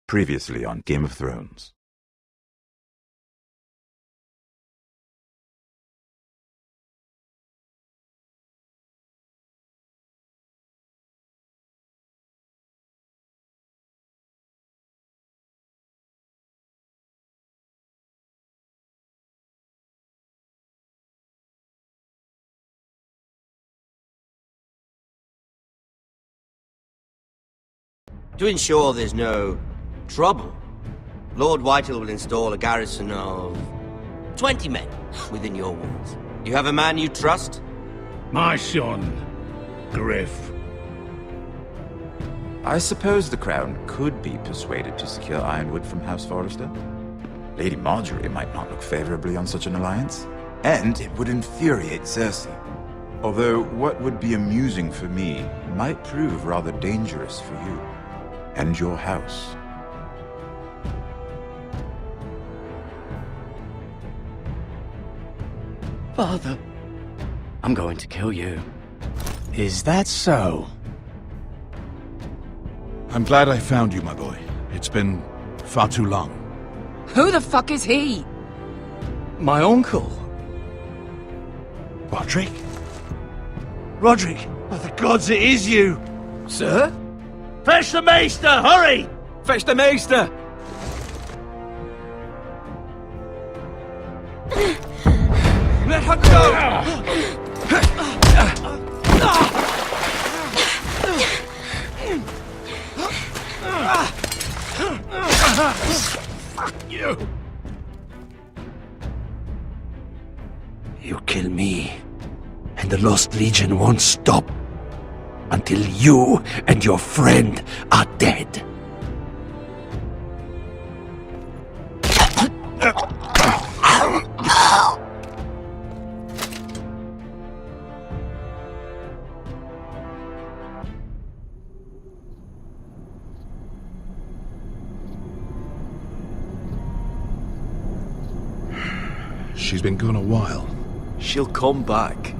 Previously on Game of Thrones. To ensure there's no trouble, Lord Whitehill will install a garrison of 20 men within your walls. You have a man you trust? My son, Griff. I suppose the Crown could be persuaded to secure Ironwood from House Forrester. Lady Marjorie might not look favorably on such an alliance, and it would infuriate Cersei. Although what would be amusing for me might prove rather dangerous for you and your house. Father, I'm going to kill you. Is that so? I'm glad I found you, my boy. It's been far too long. Who the fuck is he? My uncle. Roderick? Roderick! By the gods, it is you! Sir? Fetch the Maester, hurry! Fetch the Maester! Let her go! Fuck you! You kill me, and the Lost Legion won't stop until you and your friend are dead. She's been gone a while. She'll come back.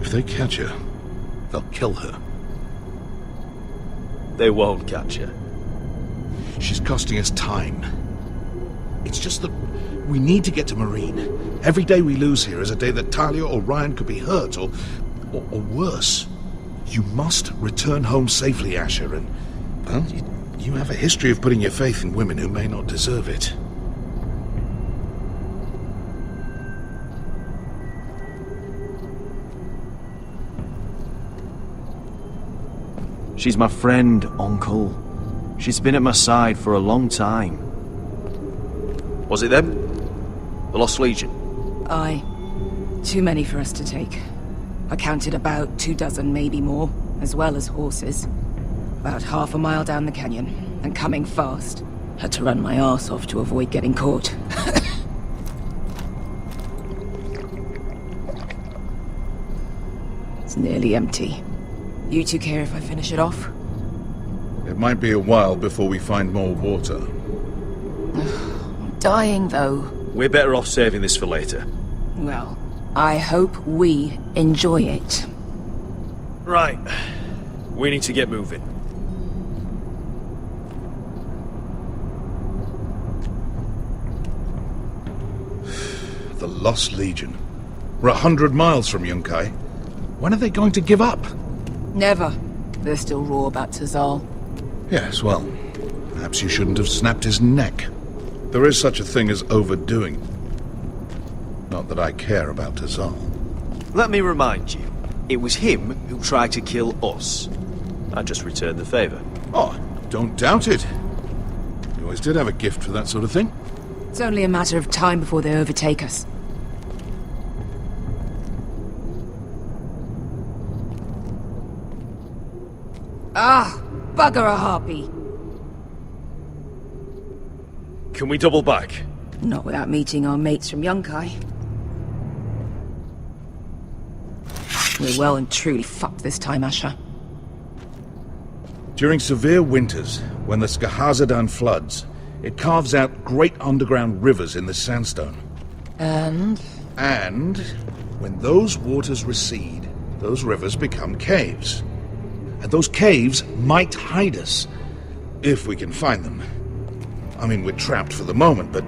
If they catch her, they'll kill her. They won't catch her. She's costing us time. It's just that we need to get to Marine. Every day we lose here is a day that Talia or Ryan could be hurt, or worse. You must return home safely, Asher, and, well, you have a history of putting your faith in women who may not deserve it. She's my friend, Uncle. She's been at my side for a long time. Was it them? The Lost Legion? Aye. Too many for us to take. I counted about 24, maybe more, as well as horses. About half a mile down the canyon, and coming fast. Had to run my arse off to avoid getting caught. It's nearly empty. You two care if I finish it off? It might be a while before we find more water. I'm dying, though. We're better off saving this for later. Well, I hope we enjoy it. Right. We need to get moving. The Lost Legion. We're 100 miles from Yunkai. When are they going to give up? Never. They're still raw about Tazal. Yes, well, perhaps you shouldn't have snapped his neck. There is such a thing as overdoing. Not that I care about Tazal. Let me remind you, it was him who tried to kill us. I just returned the favor. Oh, don't doubt it. You always did have a gift for that sort of thing. It's only a matter of time before they overtake us. Ah, bugger a harpy. Can we double back? Not without meeting our mates from Yunkai. We're well and truly fucked this time, Asher. During severe winters, when the Skahazadan floods, it carves out great underground rivers in the sandstone. And And when those waters recede, those rivers become caves. And those caves might hide us. If we can find them. I mean, we're trapped for the moment, but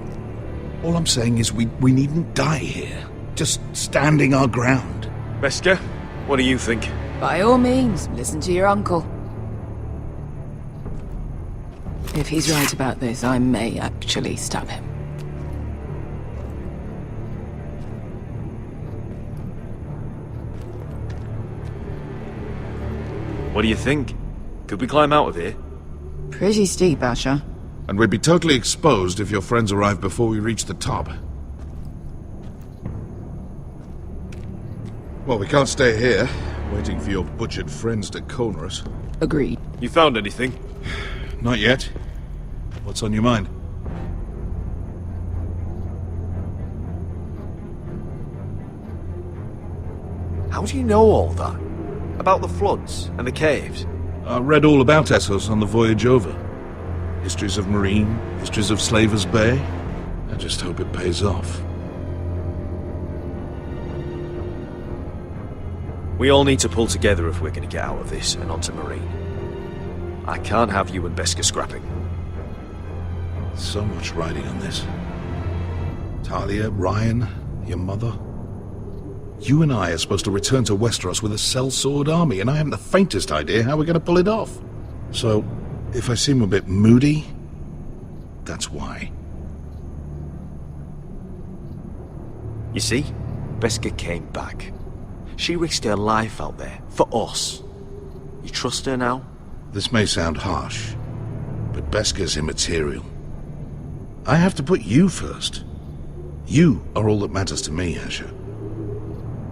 all I'm saying is we needn't die here. Just standing our ground. Beskha, what do you think? By all means, listen to your uncle. If he's right about this, I may actually stab him. What do you think? Could we climb out of here? Pretty steep, Asher. And we'd be totally exposed if your friends arrived before we reached the top. Well, we can't stay here, waiting for your butchered friends to corner us. Agreed. You found anything? Not yet. What's on your mind? How do you know all that? About the floods and the caves? I read all about Essos on the voyage over. Histories of Marine, histories of Slaver's Bay. I just hope it pays off. We all need to pull together if we're going to get out of this and onto Marine. I can't have you and Beskha scrapping. So much riding on this. Talia, Ryan, your mother. You and I are supposed to return to Westeros with a sellsword army, and I haven't the faintest idea how we're going to pull it off. So, if I seem a bit moody, that's why. You see, Beskha came back. She risked her life out there, for us. You trust her now? This may sound harsh, but Beskha's immaterial. I have to put you first. You are all that matters to me, Asher.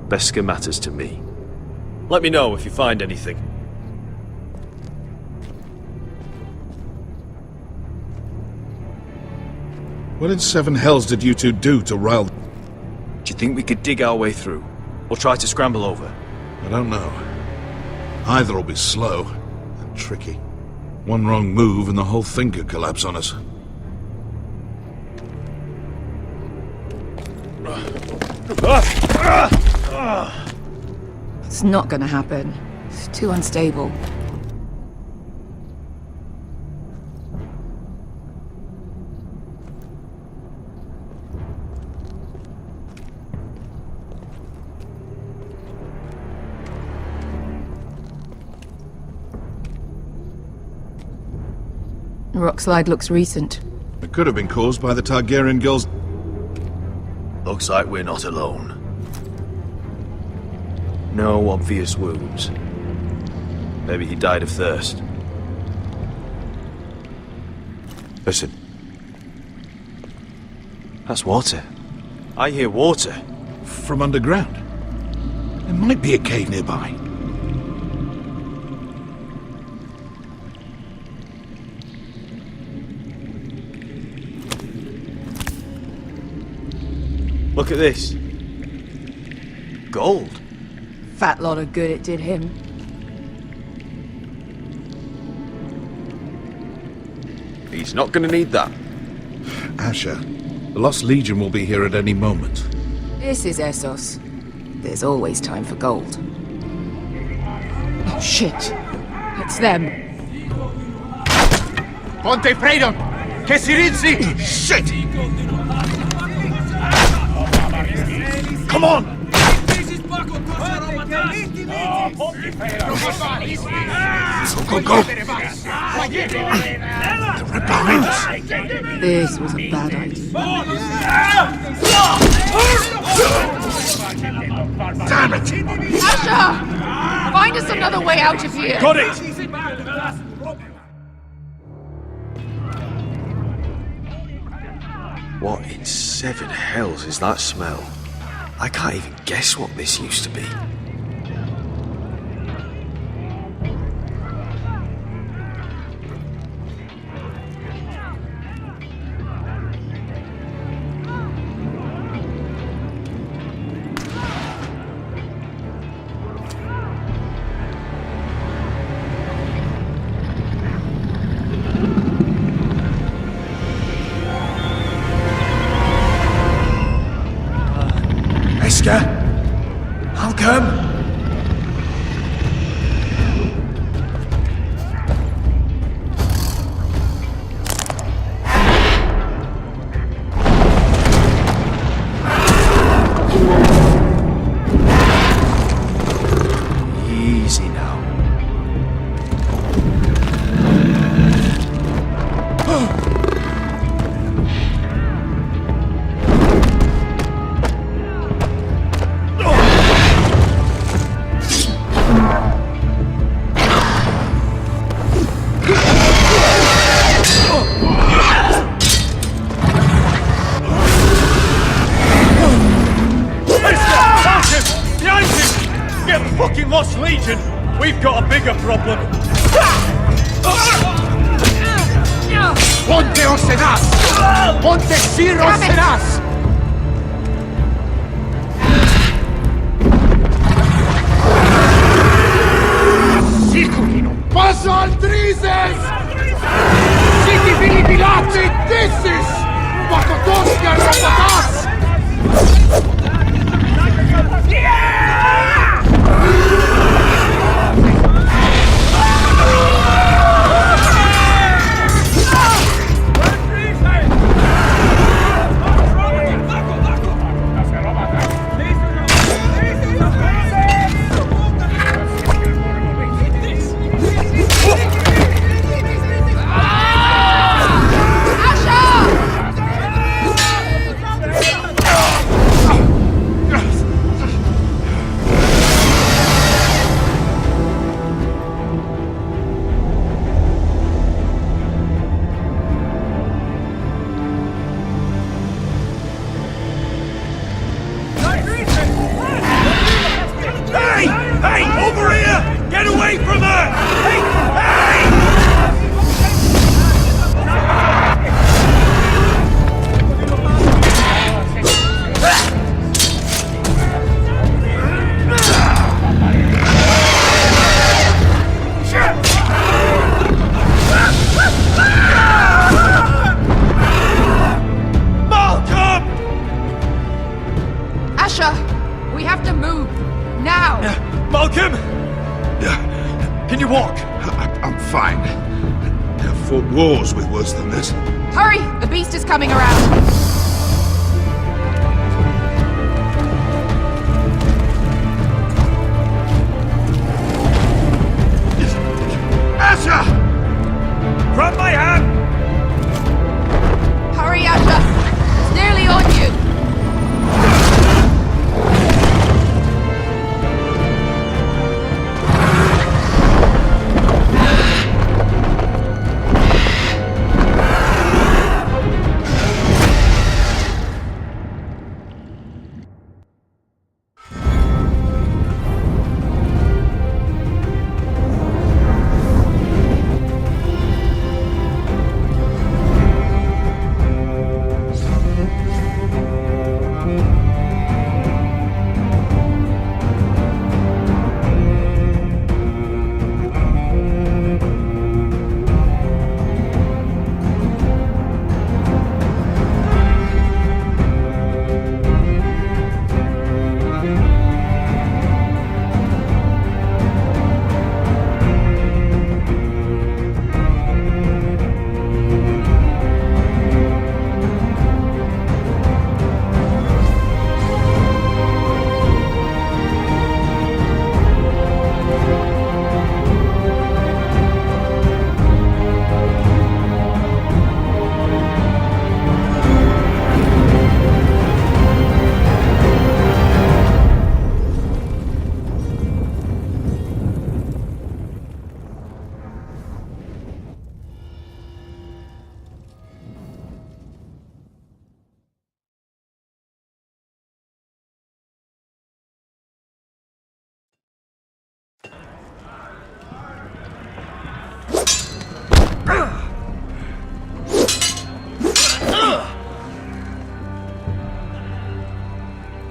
Beskha matters to me. Let me know if you find anything. What in seven hells did you two do to rile... Do you think we could dig our way through? Or try to scramble over? I don't know. Either will be slow and tricky. One wrong move and the whole thing could collapse on us. It's not gonna happen. It's too unstable. The rock slide looks recent. It could have been caused by the Targaryen girls. Looks like we're not alone. No obvious wounds. Maybe he died of thirst. Listen. That's water. I hear water. From underground. There might be a cave nearby. Look at this. Gold. Fat lot of good it did him. He's not gonna need that. Asher, the Lost Legion will be here at any moment. This is Essos. There's always time for gold. Oh shit! It's them. Ponte Freedom! Che si rizzi! Shit! Come on! Go, go! They're right behind us! This was a bad idea. Damn it! Asher! Find us another way out of here! Got it! What in seven hells is that smell? I can't even guess what this used to be. Beskha? How come? we've got a bigger problem. Ponte Osenas! Ponte Sir Osenas! Sicurino! Paso Aldrises! Siti Vilibilati Dissis! Pakotoska Rapatas! We have to move! Now! Malcolm! Can you walk? I'm fine. I've fought wars with worse than this. Hurry! The beast is coming around! Asher! Grab my hand! Hurry, Asher! It's nearly on you!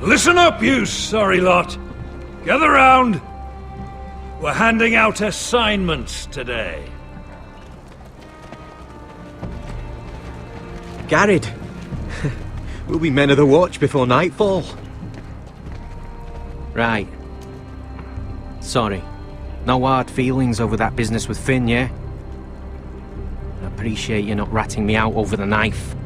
Listen up, you sorry lot. Gather round. We're handing out assignments today. Garrett, we'll be men of the watch before nightfall. Right. Sorry. No hard feelings over that business with Finn, yeah? I appreciate you not ratting me out over the knife.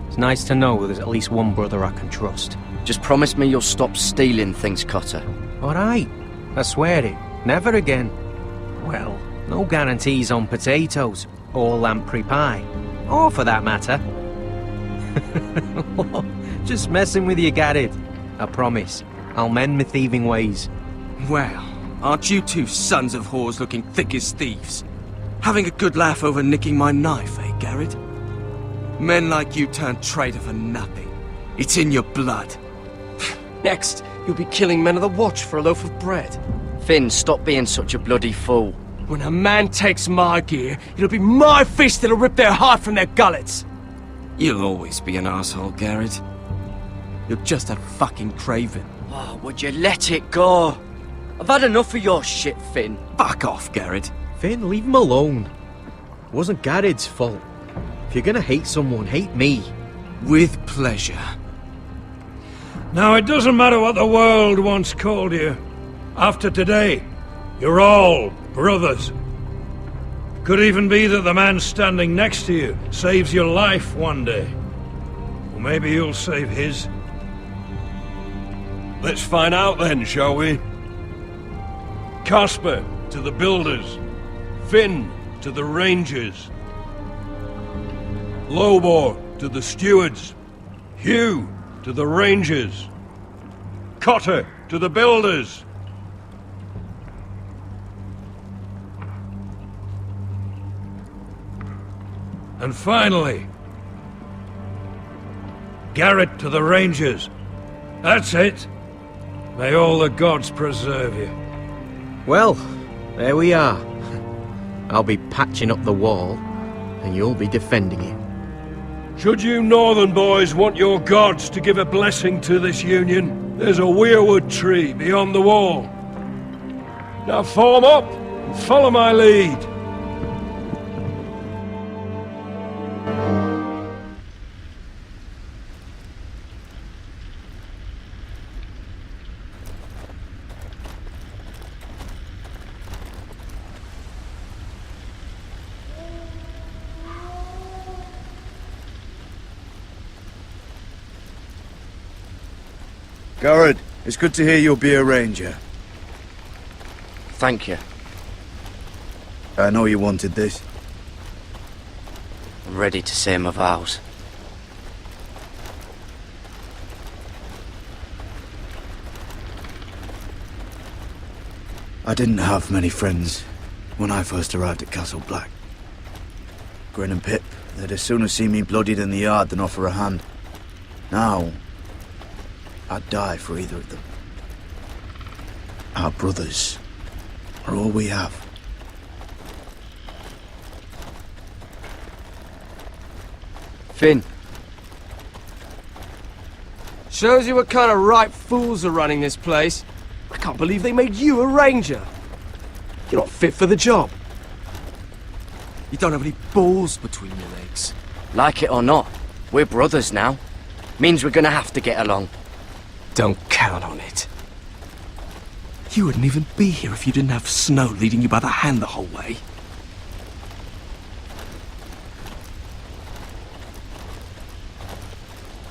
It's nice to know there's at least one brother I can trust. Just promise me you'll stop stealing things, Cotter. Alright, I swear it. Never again. Well, no guarantees on potatoes, or lamprey pie. Or for that matter. Just messing with you, Garrett. I promise. I'll mend my thieving ways. Well, aren't you two sons of whores looking thick as thieves? Having a good laugh over nicking my knife, eh, Garrett? Men like you turn traitor for nothing. It's in your blood. Next, you'll be killing men of the watch for a loaf of bread. Finn, stop being such a bloody fool. When a man takes my gear, it'll be my fist that'll rip their heart from their gullets. You'll always be an asshole, Garrett. You're just a fucking craven. Oh, would you let it go? I've had enough of your shit, Finn. Fuck off, Garrett. Finn, leave him alone. It wasn't Garrett's fault. If you're gonna hate someone, hate me. With pleasure. Now, it doesn't matter what the world once called you. After today, you're all brothers. Could even be that the man standing next to you saves your life one day. Or maybe you'll save his. Let's find out then, shall we? Casper to the builders. Finn to the rangers. Lobor to the stewards. Hugh to the rangers. Cotter to the builders. And finally, Garrett to the rangers. That's it. May all the gods preserve you. Well, there we are. I'll be patching up the wall, and you'll be defending it. Should you northern boys want your gods to give a blessing to this union, there's a weirwood tree beyond the wall. Now form up and follow my lead. Garrett, it's good to hear you'll be a ranger. Thank you. I know you wanted this. I'm ready to say my vows. I didn't have many friends when I first arrived at Castle Black. Grin and Pip, they'd as soon have seen me bloodied in the yard than offer a hand. Now, I'd die for either of them. Our brothers are all we have. Finn. Shows you what kind of ripe fools are running this place. I can't believe they made you a ranger. You're not fit for the job. You don't have any balls between your legs. Like it or not, we're brothers now. Means we're gonna have to get along. Don't count on it. You wouldn't even be here if you didn't have Snow leading you by the hand the whole way.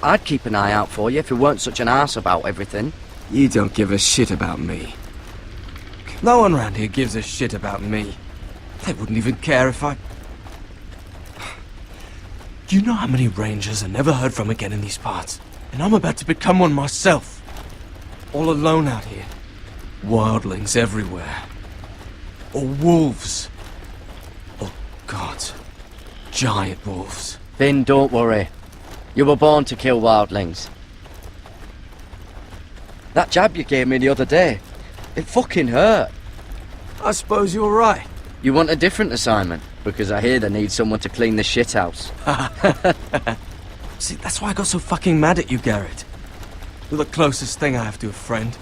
I'd keep an eye out for you if you weren't such an arse about everything. You don't give a shit about me. No one around here gives a shit about me. They wouldn't even care if I... Do you know how many rangers are never heard from again in these parts? And I'm about to become one myself. All alone out here. Wildlings everywhere. Or wolves. Or gods. Giant wolves. Finn, don't worry. You were born to kill wildlings. That jab you gave me the other day, it fucking hurt. I suppose you're right. You want a different assignment? Because I hear they need someone to clean the shithouse. See, that's why I got so fucking mad at you, Garrett. You're the closest thing I have to a friend.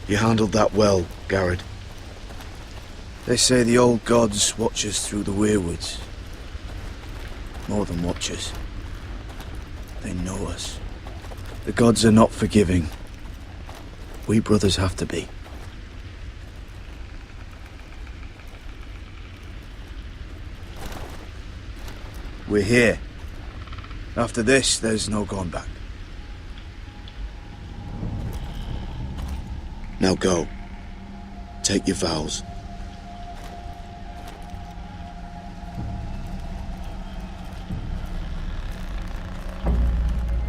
You handled that well, Garrett. They say the old gods watch us through the weirwoods. More than watch us. They know us. The gods are not forgiving. We brothers have to be. We're here. After this, there's no going back. Now go. Take your vows.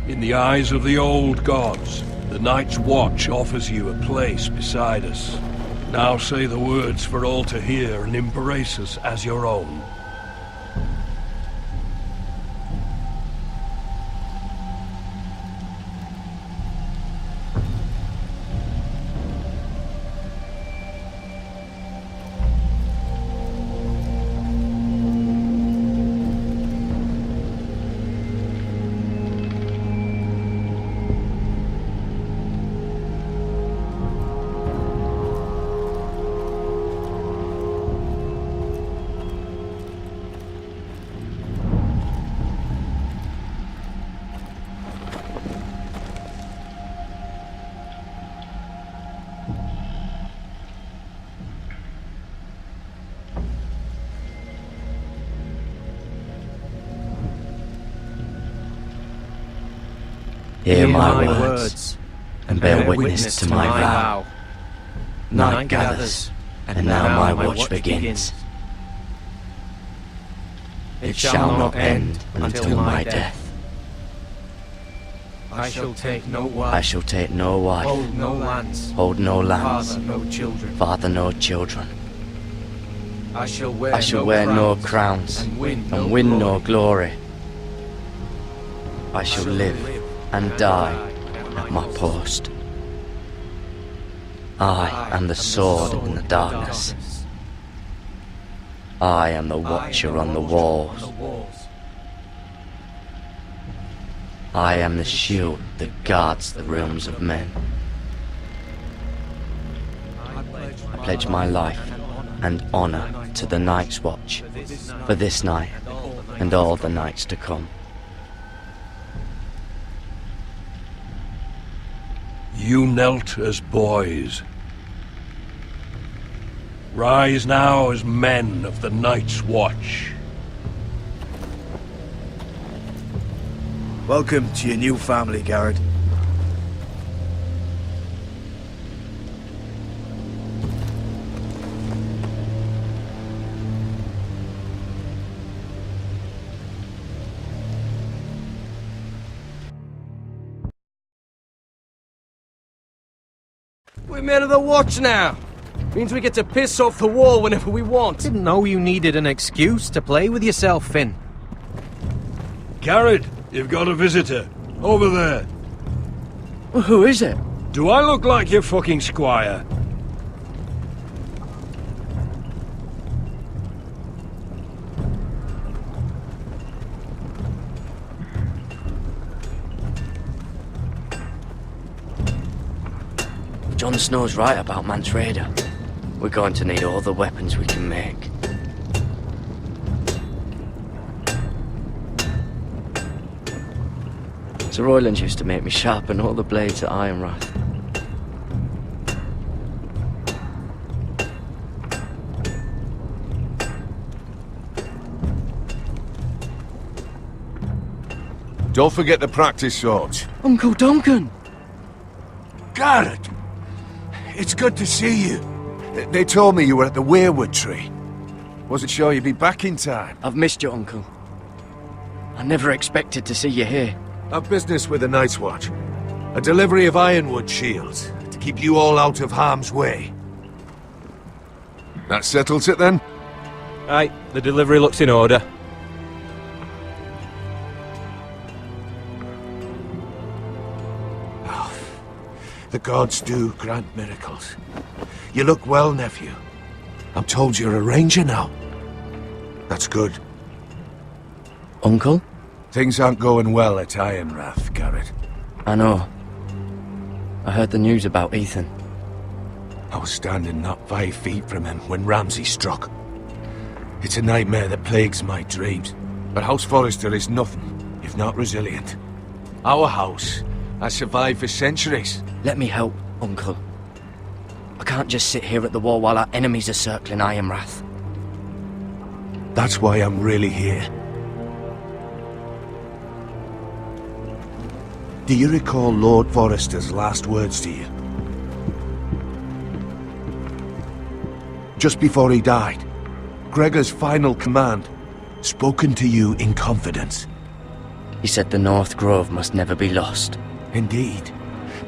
In the eyes of the old gods, the Night's Watch offers you a place beside us. Now say the words for all to hear and embrace us as your own. Hear my words, and bear witness to my vow. Night gathers, and now my watch begins. It shall not end until my death. I shall take no wife. I shall take no wife. Hold no lands. Hold no lands. Father no children. Father no children. I shall wear, I shall wear no crowns and win no glory. I shall live and die at my post. I am the sword in the darkness. I am the watcher on the walls. I am the shield that guards the realms of men. I pledge my life and honor to the Night's Watch for this night and all the nights to come. You knelt as boys. Rise now as men of the Night's Watch. Welcome to your new family, Garrett. We're men of the Watch now. Means we get to piss off the wall whenever we want. Didn't know you needed an excuse to play with yourself, Finn. Garrett, you've got a visitor. Over there. Well, who is it? Do I look like your fucking squire? Jon Snow's right about Mance Rayder. We're going to need all the weapons we can make. Sir Royland used to make me sharpen all the blades at Ironrath. Don't forget the practice swords. Uncle Duncan! Garrett! It's good to see you. They told me you were at the weirwood tree. Wasn't sure you'd be back in time. I've missed you, Uncle. I never expected to see you here. I've business with the Night's Watch. A delivery of ironwood shields to keep you all out of harm's way. That settles it then? Aye, the delivery looks in order. The gods do grant miracles. You look well, nephew. I'm told you're a ranger now. That's good. Uncle? Things aren't going well at Ironrath, Garrett. I know. I heard the news about Ethan. I was standing not 5 feet from him when Ramsay struck. It's a nightmare that plagues my dreams. But House Forrester is nothing, if not resilient. Our house has survived for centuries. Let me help, Uncle. I can't just sit here at the wall while our enemies are circling Ironrath. That's why I'm really here. Do you recall Lord Forrester's last words to you? Just before he died, Gregor's final command, spoken to you in confidence. He said the North Grove must never be lost. Indeed.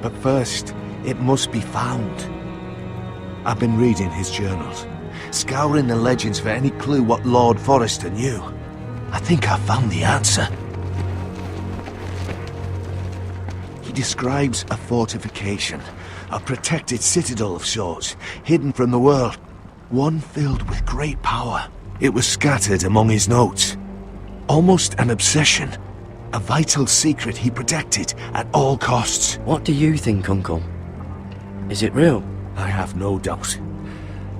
But first, it must be found. I've been reading his journals, scouring the legends for any clue what Lord Forrester knew. I think I found the answer. He describes a fortification, a protected citadel of sorts, hidden from the world, one filled with great power. It was scattered among his notes. Almost an obsession. A vital secret he protected at all costs. What do you think, Uncle? Is it real? I have no doubt.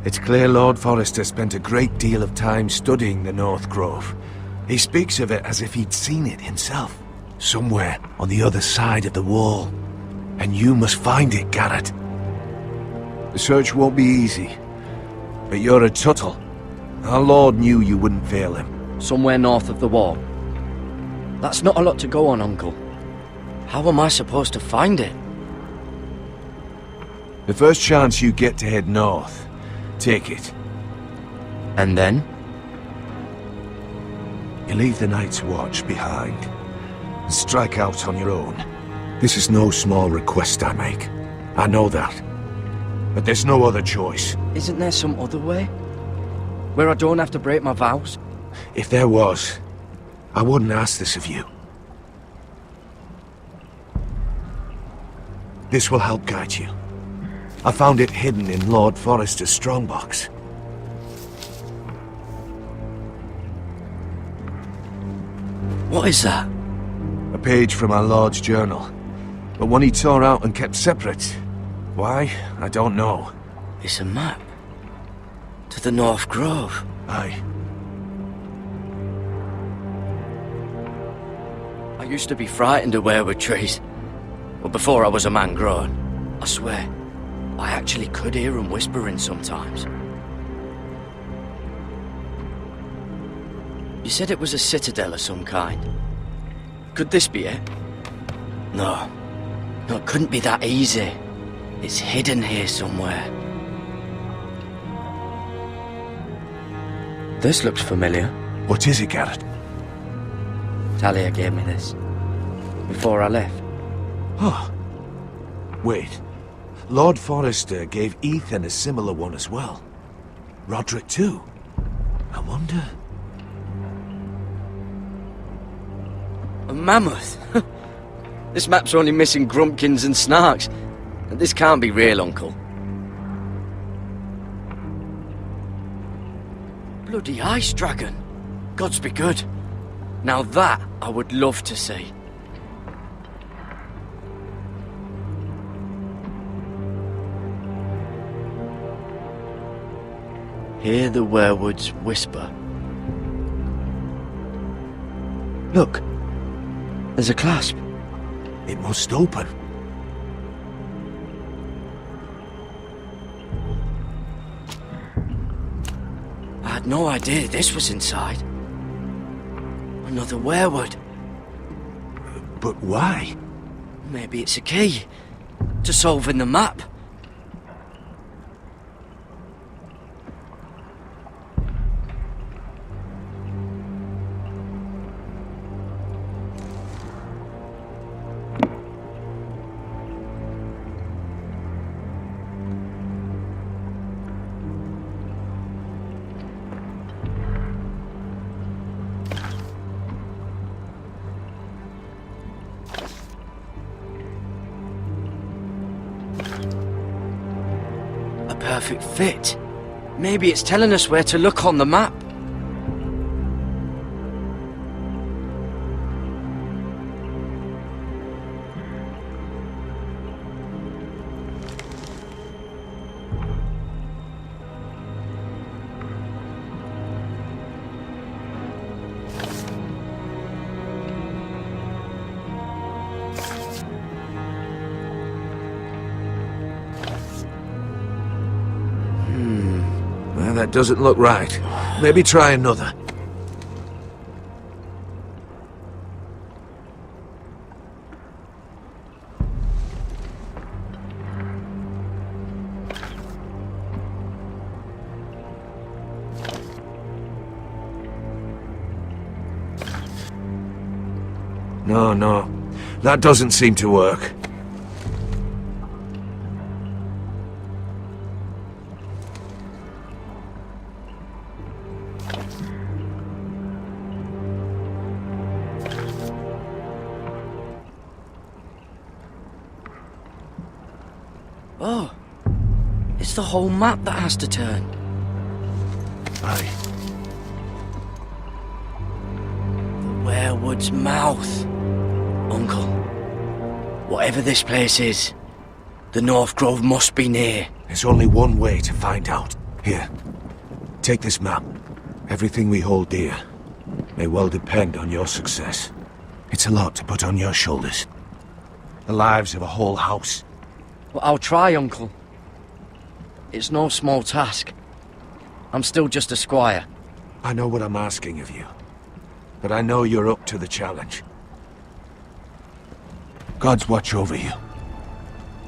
It's clear Lord Forrester spent a great deal of time studying the North Grove. He speaks of it as if he'd seen it himself, somewhere on the other side of the wall. And you must find it, Garrett. The search won't be easy, but you're a Tuttle. Our Lord knew you wouldn't fail him. Somewhere north of the wall. That's not a lot to go on, Uncle. How am I supposed to find it? The first chance you get to head north, take it. And then? You leave the Night's Watch behind, and strike out on your own. This is no small request I make. I know that. But there's no other choice. Isn't there some other way? Where I don't have to break my vows? If there was, I wouldn't ask this of you. This will help guide you. I found it hidden in Lord Forrester's strongbox. What is that? A page from our Lord's journal, but one he tore out and kept separate. Why? I don't know. It's a map. To the North Grove. Aye. I used to be frightened of weirwood trees. But before I was a man grown, I swear, I actually could hear them whispering sometimes. You said it was a citadel of some kind. Could this be it? No. No, it couldn't be that easy. It's hidden here somewhere. This looks familiar. What is it, Garrett? Talia gave me this. Before I left. Oh. Wait. Lord Forrester gave Ethan a similar one as well. Roderick too. I wonder... A mammoth? This map's only missing grumpkins and snarks. This can't be real, Uncle. Bloody ice dragon. Gods be good. Now that I would love to see. Hear the werewoods whisper. Look, there's a clasp. It must open. I had no idea this was inside. Another werewood. But why? Maybe it's a key to solving the map. Perfect fit. Maybe it's telling us where to look on the map. That doesn't look right. Maybe try another. No. That doesn't seem to work. Oh, it's the whole map that has to turn. Aye. The werewood's mouth. Uncle, whatever this place is, the North Grove must be near. There's only one way to find out. Here, take this map. Everything we hold dear may well depend on your success. It's a lot to put on your shoulders. The lives of a whole house. Well, I'll try, Uncle. It's no small task. I'm still just a squire. I know what I'm asking of you, but I know you're up to the challenge. Gods watch over you.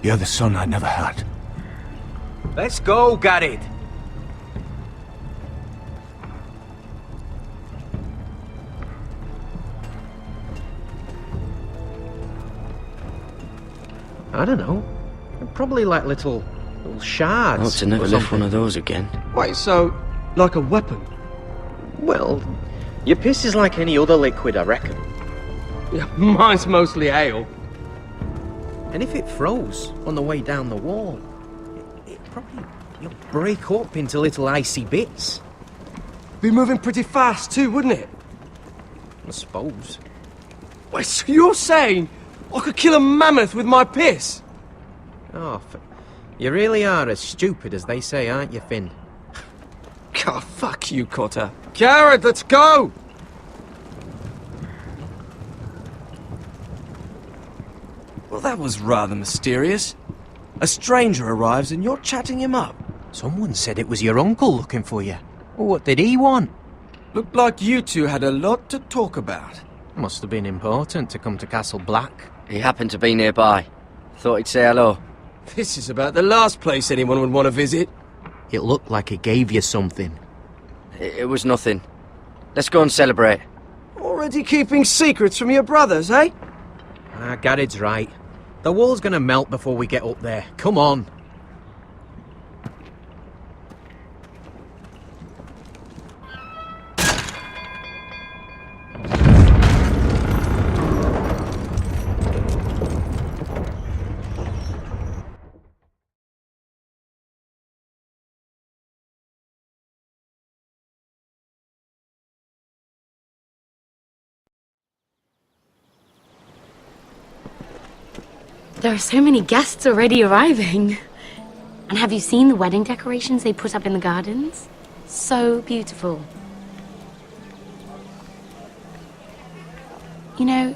You're the son I never had. Let's go, Garrett. I don't know. Probably like little shards. I'll have to never or lift something. one of those again. Wait, so, like a weapon? Well, your piss is like any other liquid, I reckon. Yeah, mine's mostly ale. And if it froze on the way down the wall, it probably break up into little icy bits. Be moving pretty fast too, wouldn't it? I suppose. Wait, so you're saying I could kill a mammoth with my piss? Oh, you really are as stupid as they say, aren't you, Finn? God, fuck you, Cotter. Garrett, let's go! Well, that was rather mysterious. A stranger arrives and you're chatting him up. Someone said it was your uncle looking for you. What did he want? Looked like you two had a lot to talk about. Must have been important to come to Castle Black. He happened to be nearby. Thought he'd say hello. This is about the last place anyone would want to visit. It looked like he gave you something. It was nothing. Let's go and celebrate. Already keeping secrets from your brothers, eh? Garrett's right. The wall's gonna melt before we get up there. Come on. There are so many guests already arriving. And have you seen the wedding decorations they put up in the gardens? So beautiful. You know,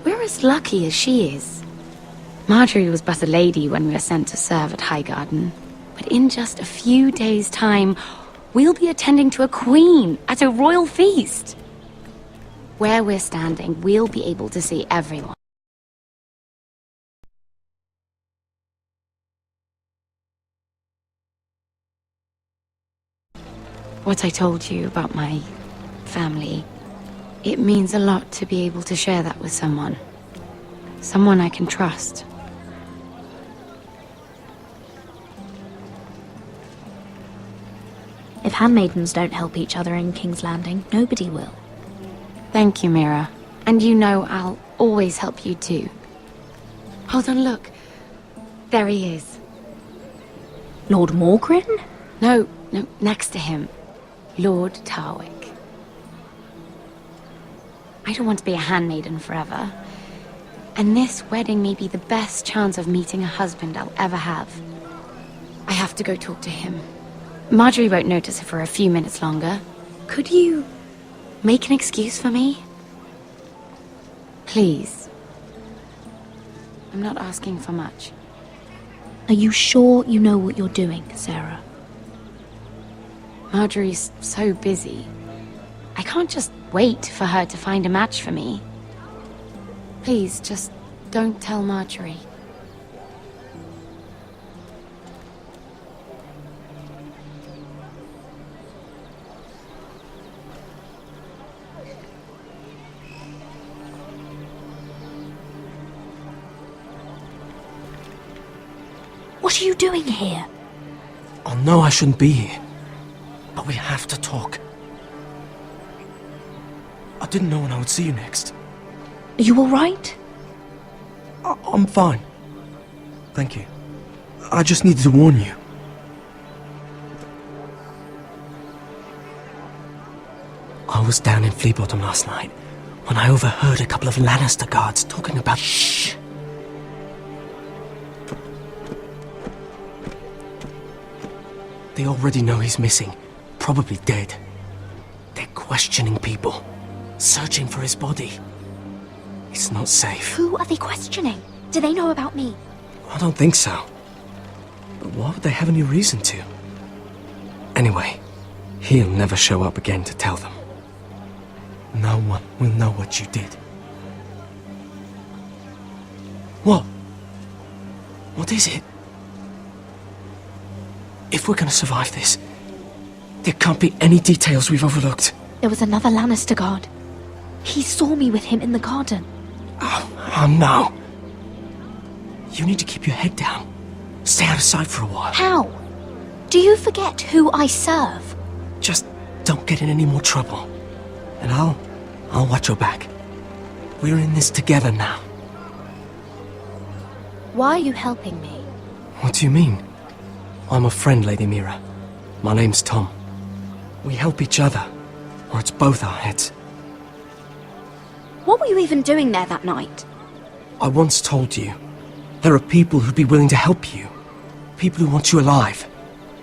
we're as lucky as she is. Marjorie was but a lady when we were sent to serve at Highgarden. But in just a few days' time, we'll be attending to a queen at a royal feast. Where we're standing, we'll be able to see everyone. What I told you about my family, it means a lot to be able to share that with someone. Someone I can trust. If handmaidens don't help each other in King's Landing, nobody will. Thank you, Mira. And you know I'll always help you too. Hold on, look. There he is. Lord Morgrin? No, next to him. Lord Tarwick. I don't want to be a handmaiden forever. And this wedding may be the best chance of meeting a husband I'll ever have. I have to go talk to him. Marjorie won't notice it for a few minutes longer. Could you make an excuse for me? Please. I'm not asking for much. Are you sure you know what you're doing, Sarah? Marjorie's so busy. I can't just wait for her to find a match for me. Please, just don't tell Marjorie. What are you doing here? I know I shouldn't be here, but we have to talk. I didn't know when I would see you next. Are you all right? I'm fine. Thank you. I just needed to warn you. I was down in Fleabottom last night when I overheard a couple of Lannister guards talking about... Shh! They already know he's missing, probably dead. They're questioning people, searching for his body. It's not safe. Who are they questioning? Do they know about me? I don't think so. But why would they have any reason to? Anyway, he'll never show up again to tell them. No one will know what you did. What? What is it? If we're gonna survive this, there can't be any details we've overlooked. There was another Lannister guard. He saw me with him in the garden. Oh no. You need to keep your head down. Stay out of sight for a while. How? Do you forget who I serve? Just don't get in any more trouble. And I'll watch your back. We're in this together now. Why are you helping me? What do you mean? I'm a friend, Lady Mira. My name's Tom. We help each other, or it's both our heads. What were you even doing there that night? I once told you, there are people who'd be willing to help you. People who want you alive.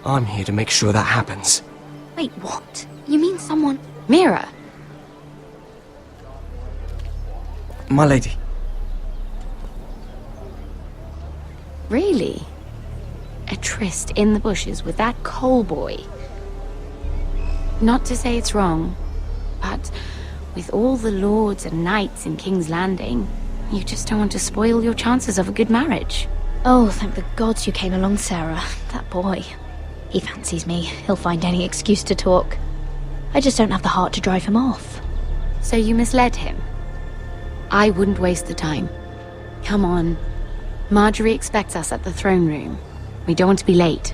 I'm here to make sure that happens. Wait, what? You mean someone... Mira, My lady. really? A tryst in the bushes with that coal boy? Not to say it's wrong, but with all the lords and knights in King's Landing, you just don't want to spoil your chances of a good marriage. Oh, thank the gods you came along, Sarah. That boy. He fancies me. He'll find any excuse to talk. I just don't have the heart to drive him off. So you misled him? I wouldn't waste the time. Come on. Marjorie expects us at the throne room. We don't want to be late.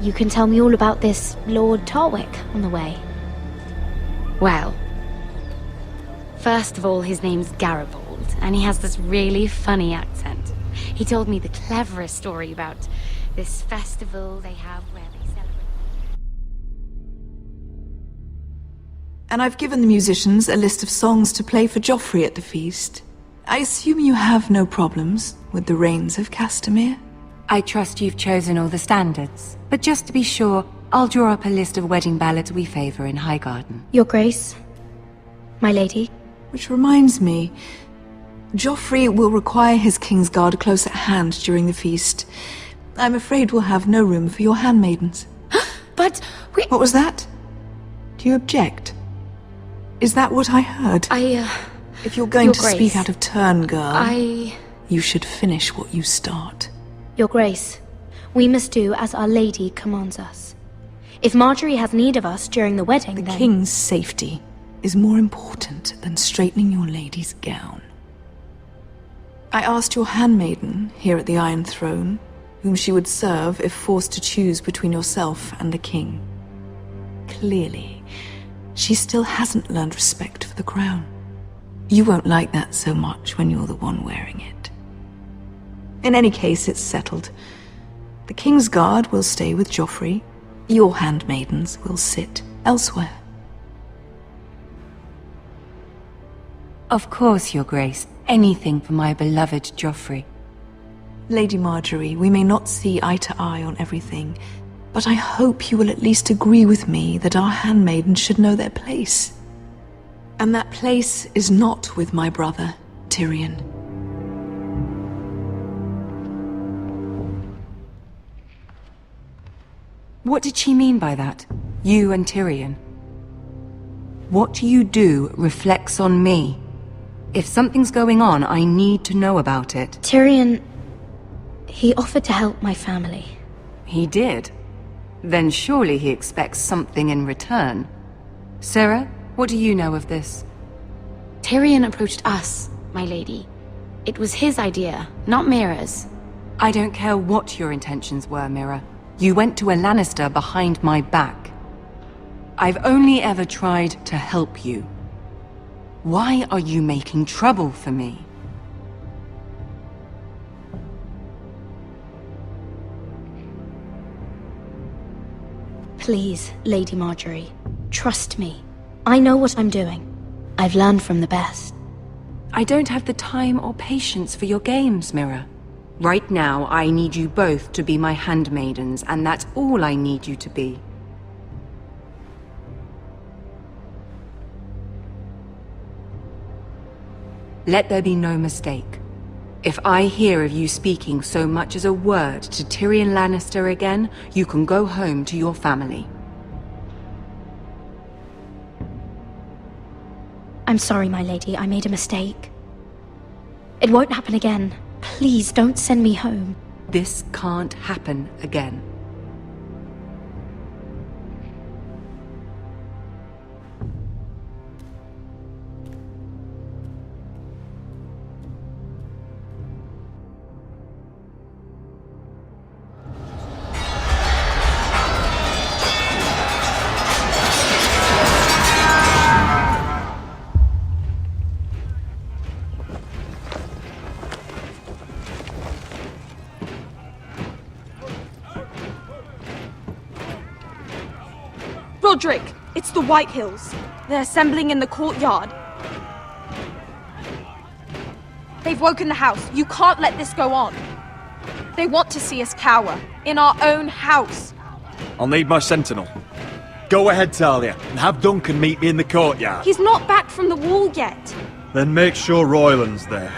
You can tell me all about this Lord Tarwick on the way. Well, first of all, his name's Garibold, and he has this really funny accent. He told me the cleverest story about this festival they have where they celebrate... And I've given the musicians a list of songs to play for Joffrey at the feast. I assume you have no problems with the Rains of Castamere? I trust you've chosen all the standards. But just to be sure, I'll draw up a list of wedding ballads we favor in Highgarden. Your Grace, my lady. Which reminds me, Joffrey will require his Kingsguard close at hand during the feast. I'm afraid we'll have no room for your handmaidens. But we... What was that? Do you object? Is that what I heard? If you're going Your to Grace, speak out of turn, girl, I... you should finish what you start. Your Grace, we must do as Our Lady commands us. If Marjorie has need of us during the wedding, The then... king's safety is more important than straightening your lady's gown. I asked your handmaiden here at the Iron Throne whom she would serve if forced to choose between yourself and the king. Clearly, she still hasn't learned respect for the crown. You won't like that so much when you're the one wearing it. In any case, it's settled. The Kingsguard will stay with Joffrey. Your handmaidens will sit elsewhere. Of course, Your Grace. Anything for my beloved Joffrey. Lady Marjorie, we may not see eye to eye on everything, but I hope you will at least agree with me that our handmaidens should know their place. And that place is not with my brother, Tyrion. What did she mean by that? You and Tyrion? What you do reflects on me. If something's going on, I need to know about it. Tyrion... he offered to help my family. He did? Then surely he expects something in return. Sarah, what do you know of this? Tyrion approached us, my lady. It was his idea, not Mira's. I don't care what your intentions were, Mira. You went to a Lannister behind my back. I've only ever tried to help you. Why are you making trouble for me? Please, Lady Marjorie, trust me. I know what I'm doing. I've learned from the best. I don't have the time or patience for your games, Mira. Right now, I need you both to be my handmaidens, and that's all I need you to be. Let there be no mistake. If I hear of you speaking so much as a word to Tyrion Lannister again, you can go home to your family. I'm sorry, my lady. I made a mistake. It won't happen again. Please don't send me home. This can't happen again. Roderick, it's the White Hills. They're assembling in the courtyard. They've woken the house. You can't let this go on. They want to see us cower. In our own house. I'll need my sentinel. Go ahead, Talia, and have Duncan meet me in the courtyard. He's not back from the wall yet. Then make sure Royland's there.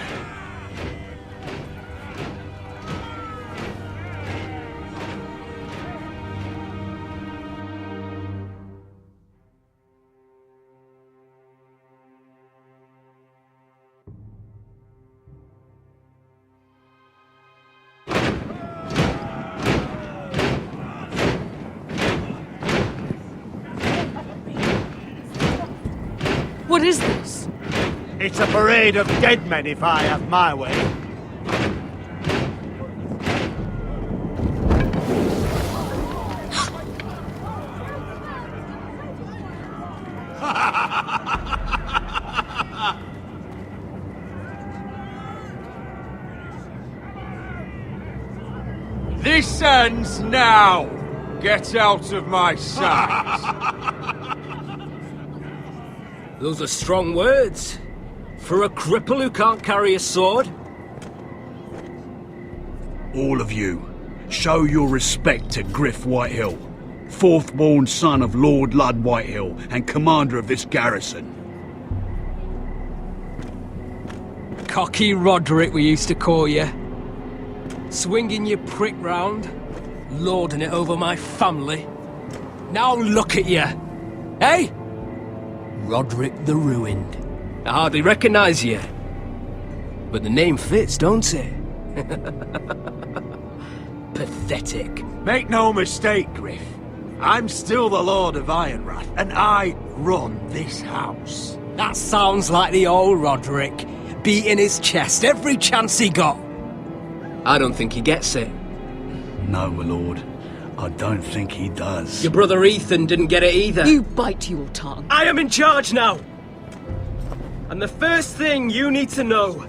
What is this? It's a parade of dead men if I have my way. This ends now! Get out of my sight! Those are strong words. For a cripple who can't carry a sword. All of you, show your respect to Griff Whitehill, fourth-born son of Lord Ludd Whitehill and commander of this garrison. Cocky Roderick, we used to call you. Swinging your prick round, lording it over my family. Now look at you, eh? Roderick the Ruined. I hardly recognise you. But the name fits, don't it? Pathetic. Make no mistake, Griff. I'm still the Lord of Ironrath, and I run this house. That sounds like the old Roderick, beating his chest every chance he got. I don't think he gets it. No, my lord. I don't think he does. Your brother Ethan didn't get it either. You bite your tongue. I am in charge now! And the first thing you need to know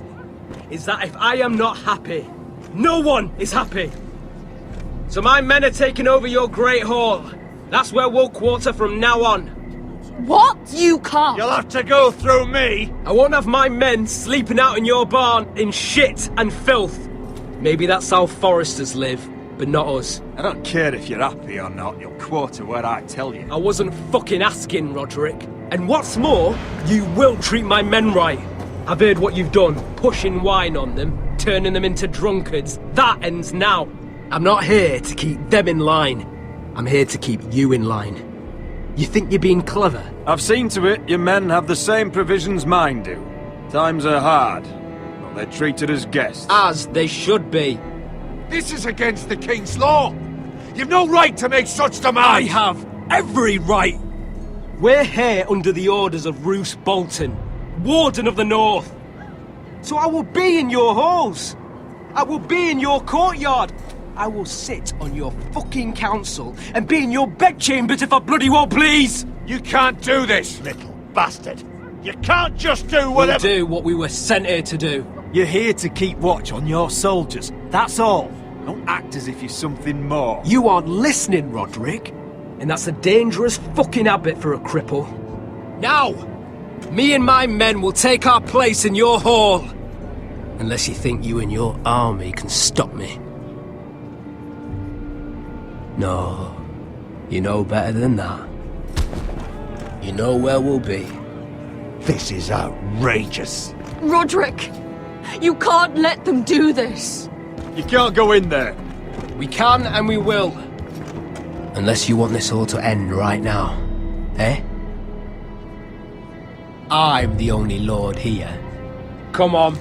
is that if I am not happy, no one is happy. So my men are taking over your Great Hall. That's where we'll quarter from now on. What? You can't! You'll have to go through me! I won't have my men sleeping out in your barn in shit and filth. Maybe that's how Foresters live, but not us. I don't care if you're happy or not, you'll quarter where I tell you. I wasn't fucking asking, Roderick. And what's more, you will treat my men right. I've heard what you've done, pushing wine on them, turning them into drunkards. That ends now. I'm not here to keep them in line. I'm here to keep you in line. You think you're being clever? I've seen to it your men have the same provisions mine do. Times are hard, but they're treated as guests. As they should be. This is against the King's law! You've no right to make such demands! I have every right! We're here under the orders of Roose Bolton, Warden of the North. So I will be in your halls. I will be in your courtyard. I will sit on your fucking council and be in your bedchambers if I bloody well please! You can't do this, little bastard! You can't just do whatever— We'll do what we were sent here to do. You're here to keep watch on your soldiers, that's all. Don't act as if you're something more. You aren't listening, Roderick. And that's a dangerous fucking habit for a cripple. Now, me and my men will take our place in your hall. Unless you think you and your army can stop me. No, you know better than that. You know where we'll be. This is outrageous. Roderick! You can't let them do this! You can't go in there. We can and we will. Unless you want this all to end right now. Eh? I'm the only lord here. Come on.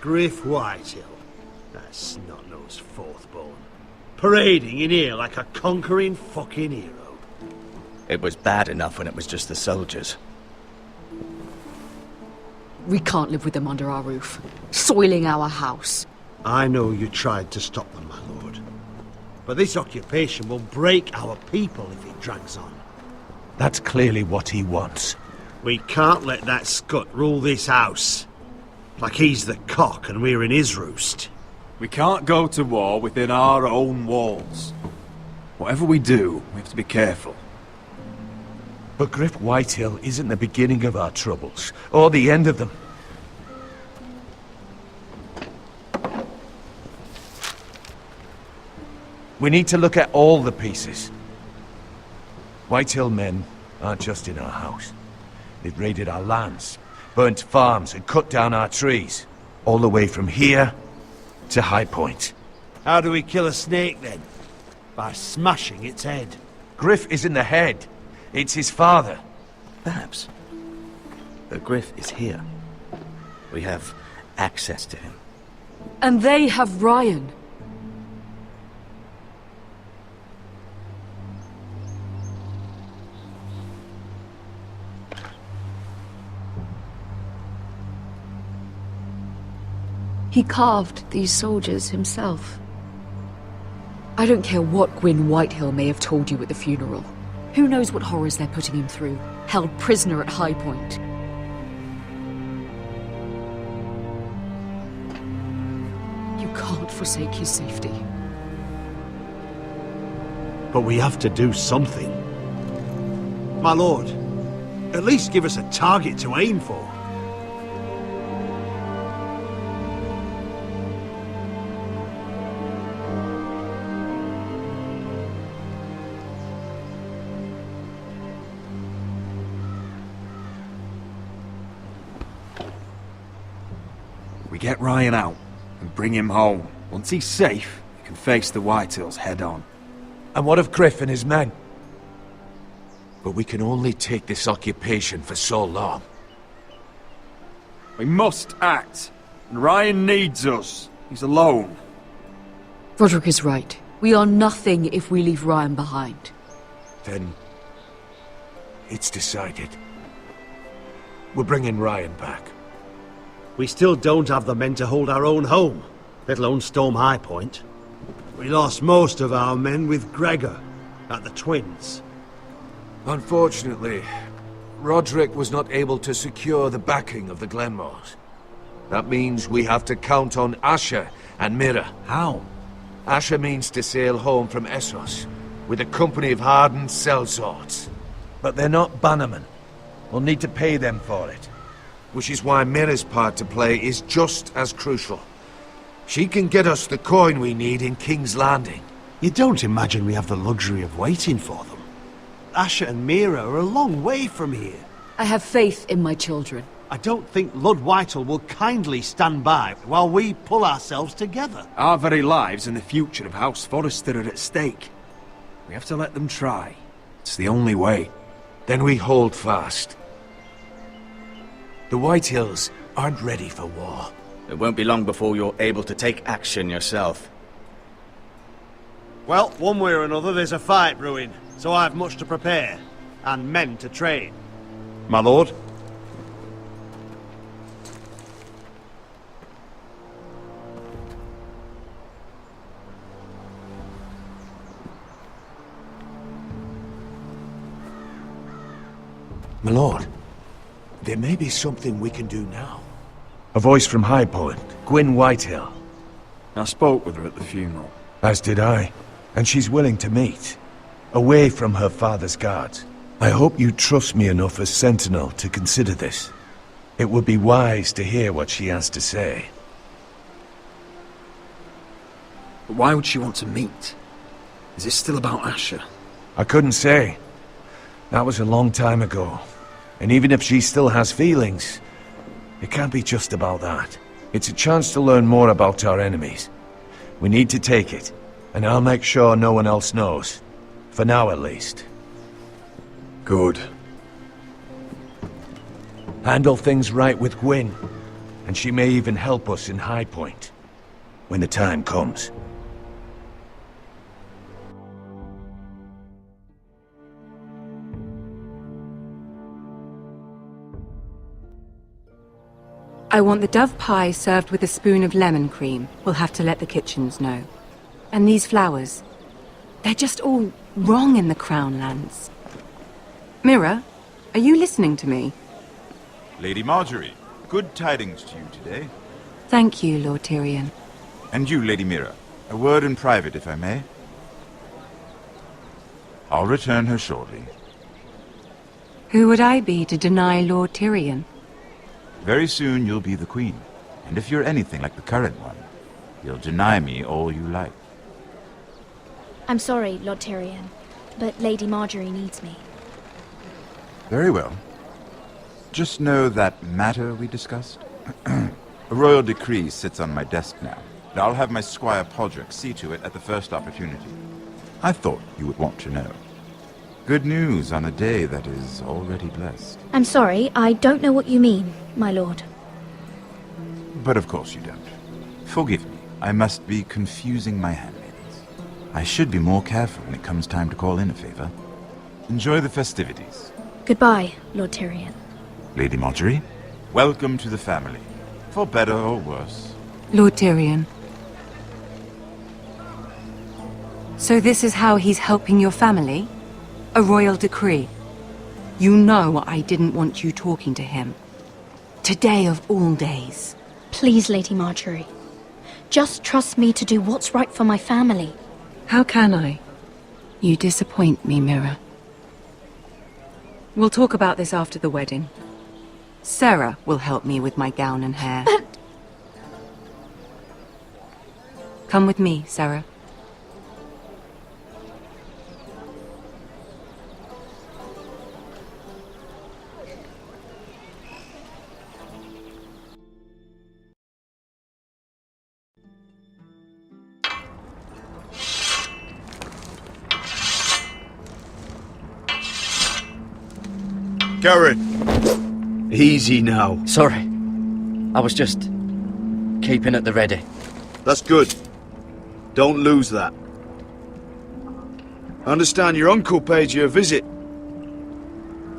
Griff Whitehill. That snot-nosed fourth-born. Parading in here like a conquering fucking hero. It was bad enough when it was just the soldiers. We can't live with them under our roof, soiling our house. I know you tried to stop them, my lord. But this occupation will break our people if it drags on. That's clearly what he wants. We can't let that scut rule this house. Like he's the cock and we're in his roost. We can't go to war within our own walls. Whatever we do, we have to be careful. But Griff Whitehill isn't the beginning of our troubles, or the end of them. We need to look at all the pieces. Whitehill men aren't just in our house. They've raided our lands, burnt farms and cut down our trees. All the way from here to High Point. How do we kill a snake then? By smashing its head. Griff isn't the head. It's his father. Perhaps. But Griff is here. We have access to him. And they have Ryan. He carved these soldiers himself. I don't care what Gwyn Whitehill may have told you at the funeral. Who knows what horrors they're putting him through, held prisoner at High Point. You can't forsake his safety. But we have to do something. My lord, at least give us a target to aim for. We get Ryan out and bring him home. Once he's safe, we can face the Whitehills head on. And what of Griff and his men? But we can only take this occupation for so long. We must act. And Ryan needs us. He's alone. Roderick is right. We are nothing if we leave Ryan behind. Then it's decided. We're bringing Ryan back. We still don't have the men to hold our own home, let alone storm High Point. We lost most of our men with Gregor at the Twins. Unfortunately, Roderick was not able to secure the backing of the Glenmores. That means we have to count on Asher and Mira. How? Asher means to sail home from Essos with a company of hardened sellswords. But they're not bannermen. We'll need to pay them for it. Which is why Mira's part to play is just as crucial. She can get us the coin we need in King's Landing. You don't imagine we have the luxury of waiting for them? Asher and Mira are a long way from here. I have faith in my children. I don't think Lord Whitehill will kindly stand by while we pull ourselves together. Our very lives and the future of House Forrester are at stake. We have to let them try. It's the only way. Then we hold fast. The Whitehills aren't ready for war. It won't be long before you're able to take action yourself. Well, one way or another there's a fight brewing, so I've much to prepare, and men to train. My lord? My lord, there may be something we can do now. A voice from High Point, Gwyn Whitehill. I spoke with her at the funeral. As did I. And she's willing to meet. Away from her father's guards. I hope you trust me enough as Sentinel to consider this. It would be wise to hear what she has to say. But why would she want to meet? Is this still about Asher? I couldn't say. That was a long time ago. And even if she still has feelings, it can't be just about that. It's a chance to learn more about our enemies. We need to take it, and I'll make sure no one else knows. For now, at least. Good. Handle things right with Gwyn, and she may even help us in High Point, when the time comes. I want the dove pie served with a spoon of lemon cream. We'll have to let the kitchens know. And these flowers. They're just all wrong in the Crown lands. Mira, are you listening to me? Lady Marjorie, good tidings to you today. Thank you, Lord Tyrion. And you, Lady Mira. A word in private, if I may. I'll return her shortly. Who would I be to deny Lord Tyrion? Very soon you'll be the queen. And if you're anything like the current one, you'll deny me all you like. I'm sorry, Lord Tyrion, but Lady Marjorie needs me. Very well. Just know that matter we discussed? A royal decree sits on my desk now. And I'll have my Squire Podrick see to it at the first opportunity. I thought you would want to know. Good news on a day that is already blessed. I'm sorry, I don't know what you mean, my lord. But of course you don't. Forgive me, I must be confusing my handmaidens. I should be more careful when it comes time to call in a favor. Enjoy the festivities. Goodbye, Lord Tyrion. Lady Marjorie, welcome to the family. For better or worse. Lord Tyrion. So this is how he's helping your family? A royal decree. You know I didn't want you talking to him. Today of all days. Please, Lady Marjorie. Just trust me to do what's right for my family. How can I? You disappoint me, Mira. We'll talk about this after the wedding. Sarah will help me with my gown and hair. But... Come with me, Sarah. Garrett! Easy now. Sorry. I was just keeping at the ready. That's good. Don't lose that. I understand your uncle paid you a visit.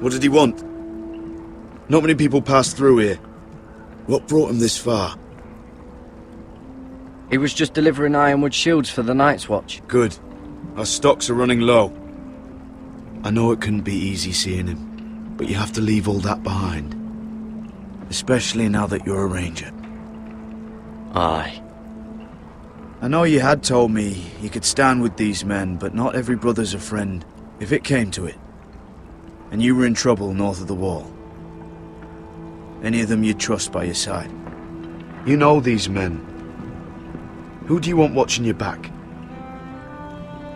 What did he want? Not many people pass through here. What brought him this far? He was just delivering ironwood shields for the Night's Watch. Good. Our stocks are running low. I know it couldn't be easy seeing him, but you have to leave all that behind. Especially now that you're a ranger. Aye. I know you had told me you could stand with these men, but not every brother's a friend, if it came to it. And you were in trouble north of the wall. Any of them you'd trust by your side. You know these men. Who do you want watching your back?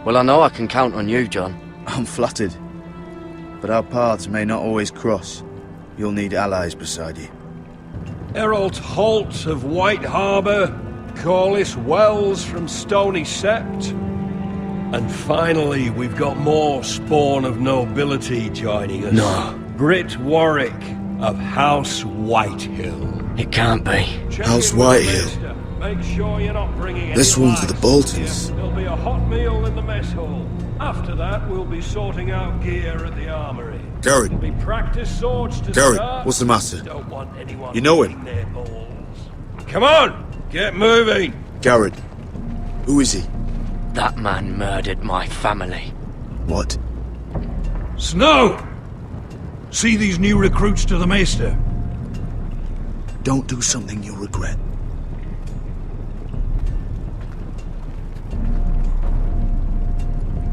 Well, I know I can count on you, John. I'm flattered. But our paths may not always cross. You'll need allies beside you. Errol Holt of White Harbour, Corliss Wells from Stony Sept. And finally, we've got more spawn of nobility joining us. No. Britt Warwick of House Whitehill. It can't be. House Whitehill. Make sure you're not bringing This one's for the Boltons. There'll be a hot meal in the mess hall. After that, we'll be sorting out gear at the armory. Garrett. It'll be practice swords to Garrett, start. what's the matter? Don't want anyone You know him? eating their balls. Come on, get moving. Garrett. Who is he? That man murdered my family. What? Snow! See these new recruits to the Maester? Don't do something you'll regret.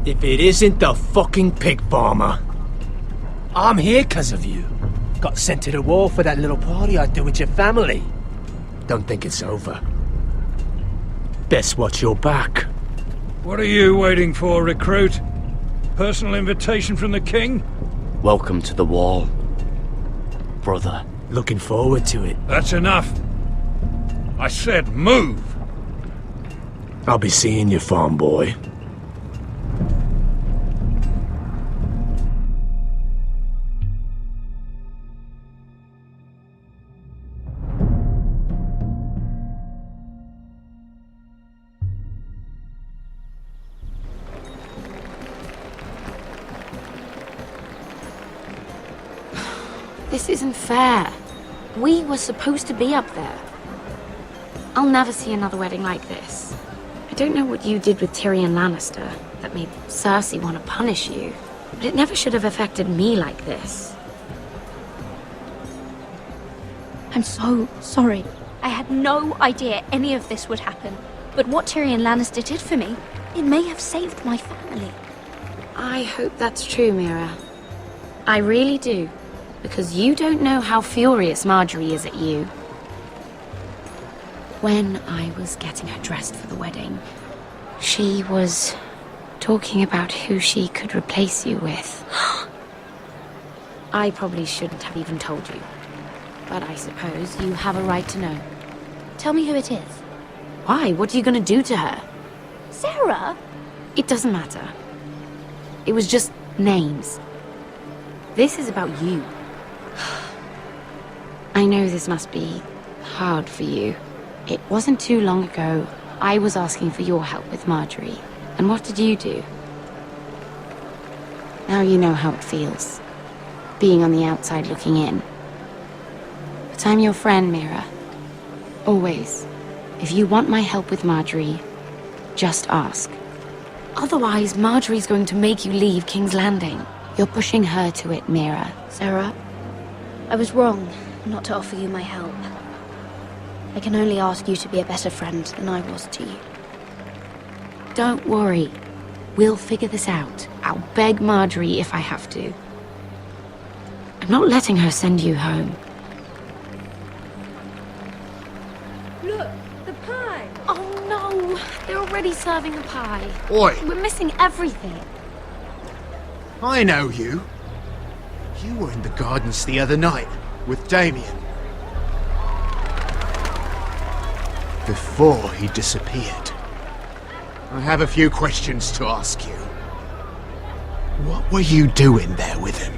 If it isn't the fucking pig farmer. I'm here 'cause of you. Got sent to the war for that little party I do with your family. Don't think it's over. Best watch your back. What are you waiting for, recruit? Personal invitation from the king? Welcome to the wall, brother. Looking forward to it. That's enough. I said move. I'll be seeing you, farm boy. This isn't fair. We were supposed to be up there. I'll never see another wedding like this. I don't know what you did with Tyrion Lannister that made Cersei want to punish you, but it never should have affected me like this. I'm so sorry. I had no idea any of this would happen. But what Tyrion Lannister did for me, it may have saved my family. I hope that's true, Mira. I really do. Because you don't know how furious Marjorie is at you. When I was getting her dressed for the wedding, she was talking about who she could replace you with. I probably shouldn't have even told you. But I suppose you have a right to know. Tell me who it is. Why? What are you going to do to her? Sarah? It doesn't matter. It was just names. This is about you. I know this must be hard for you. It wasn't too long ago I was asking for your help with Marjorie. And what did you do? Now you know how it feels. Being on the outside looking in. But I'm your friend, Mira. Always. If you want my help with Marjorie, just ask. Otherwise, Marjorie's going to make you leave King's Landing. You're pushing her to it, Mira. Sarah, I was wrong not to offer you my help. I can only ask you to be a better friend than I was to you. Don't worry. We'll figure this out. I'll beg Marjorie if I have to. I'm not letting her send you home. Look, the pie! Oh no! They're already serving the pie. Oi! We're missing everything. I know you. You were in the gardens the other night with Damien. Before he disappeared. I have a few questions to ask you. What were you doing there with him?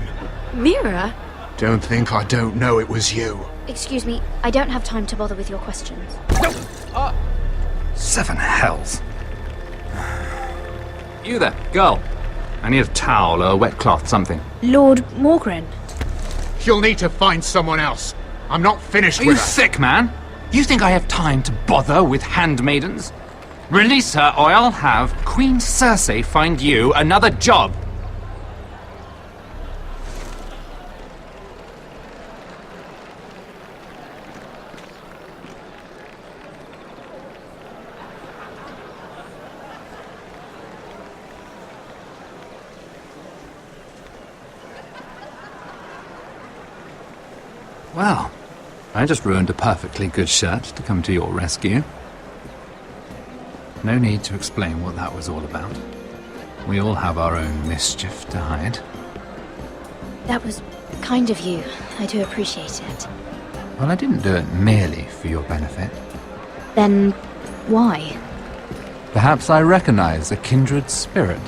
Mira? Don't think I don't know it was you. Excuse me, I don't have time to bother with your questions. Seven hells. You there, girl. I need a towel or a wet cloth, something. Lord Morgren. You'll need to find someone else. I'm not finished Are with you her. sick, man? You think I have time to bother with handmaidens? Release her, or I'll have Queen Cersei find you another job. Well, I just ruined a perfectly good shirt to come to your rescue. No need to explain what that was all about. We all have our own mischief to hide. That was kind of you. I do appreciate it. Well, I didn't do it merely for your benefit. Then, why? Perhaps I recognize a kindred spirit.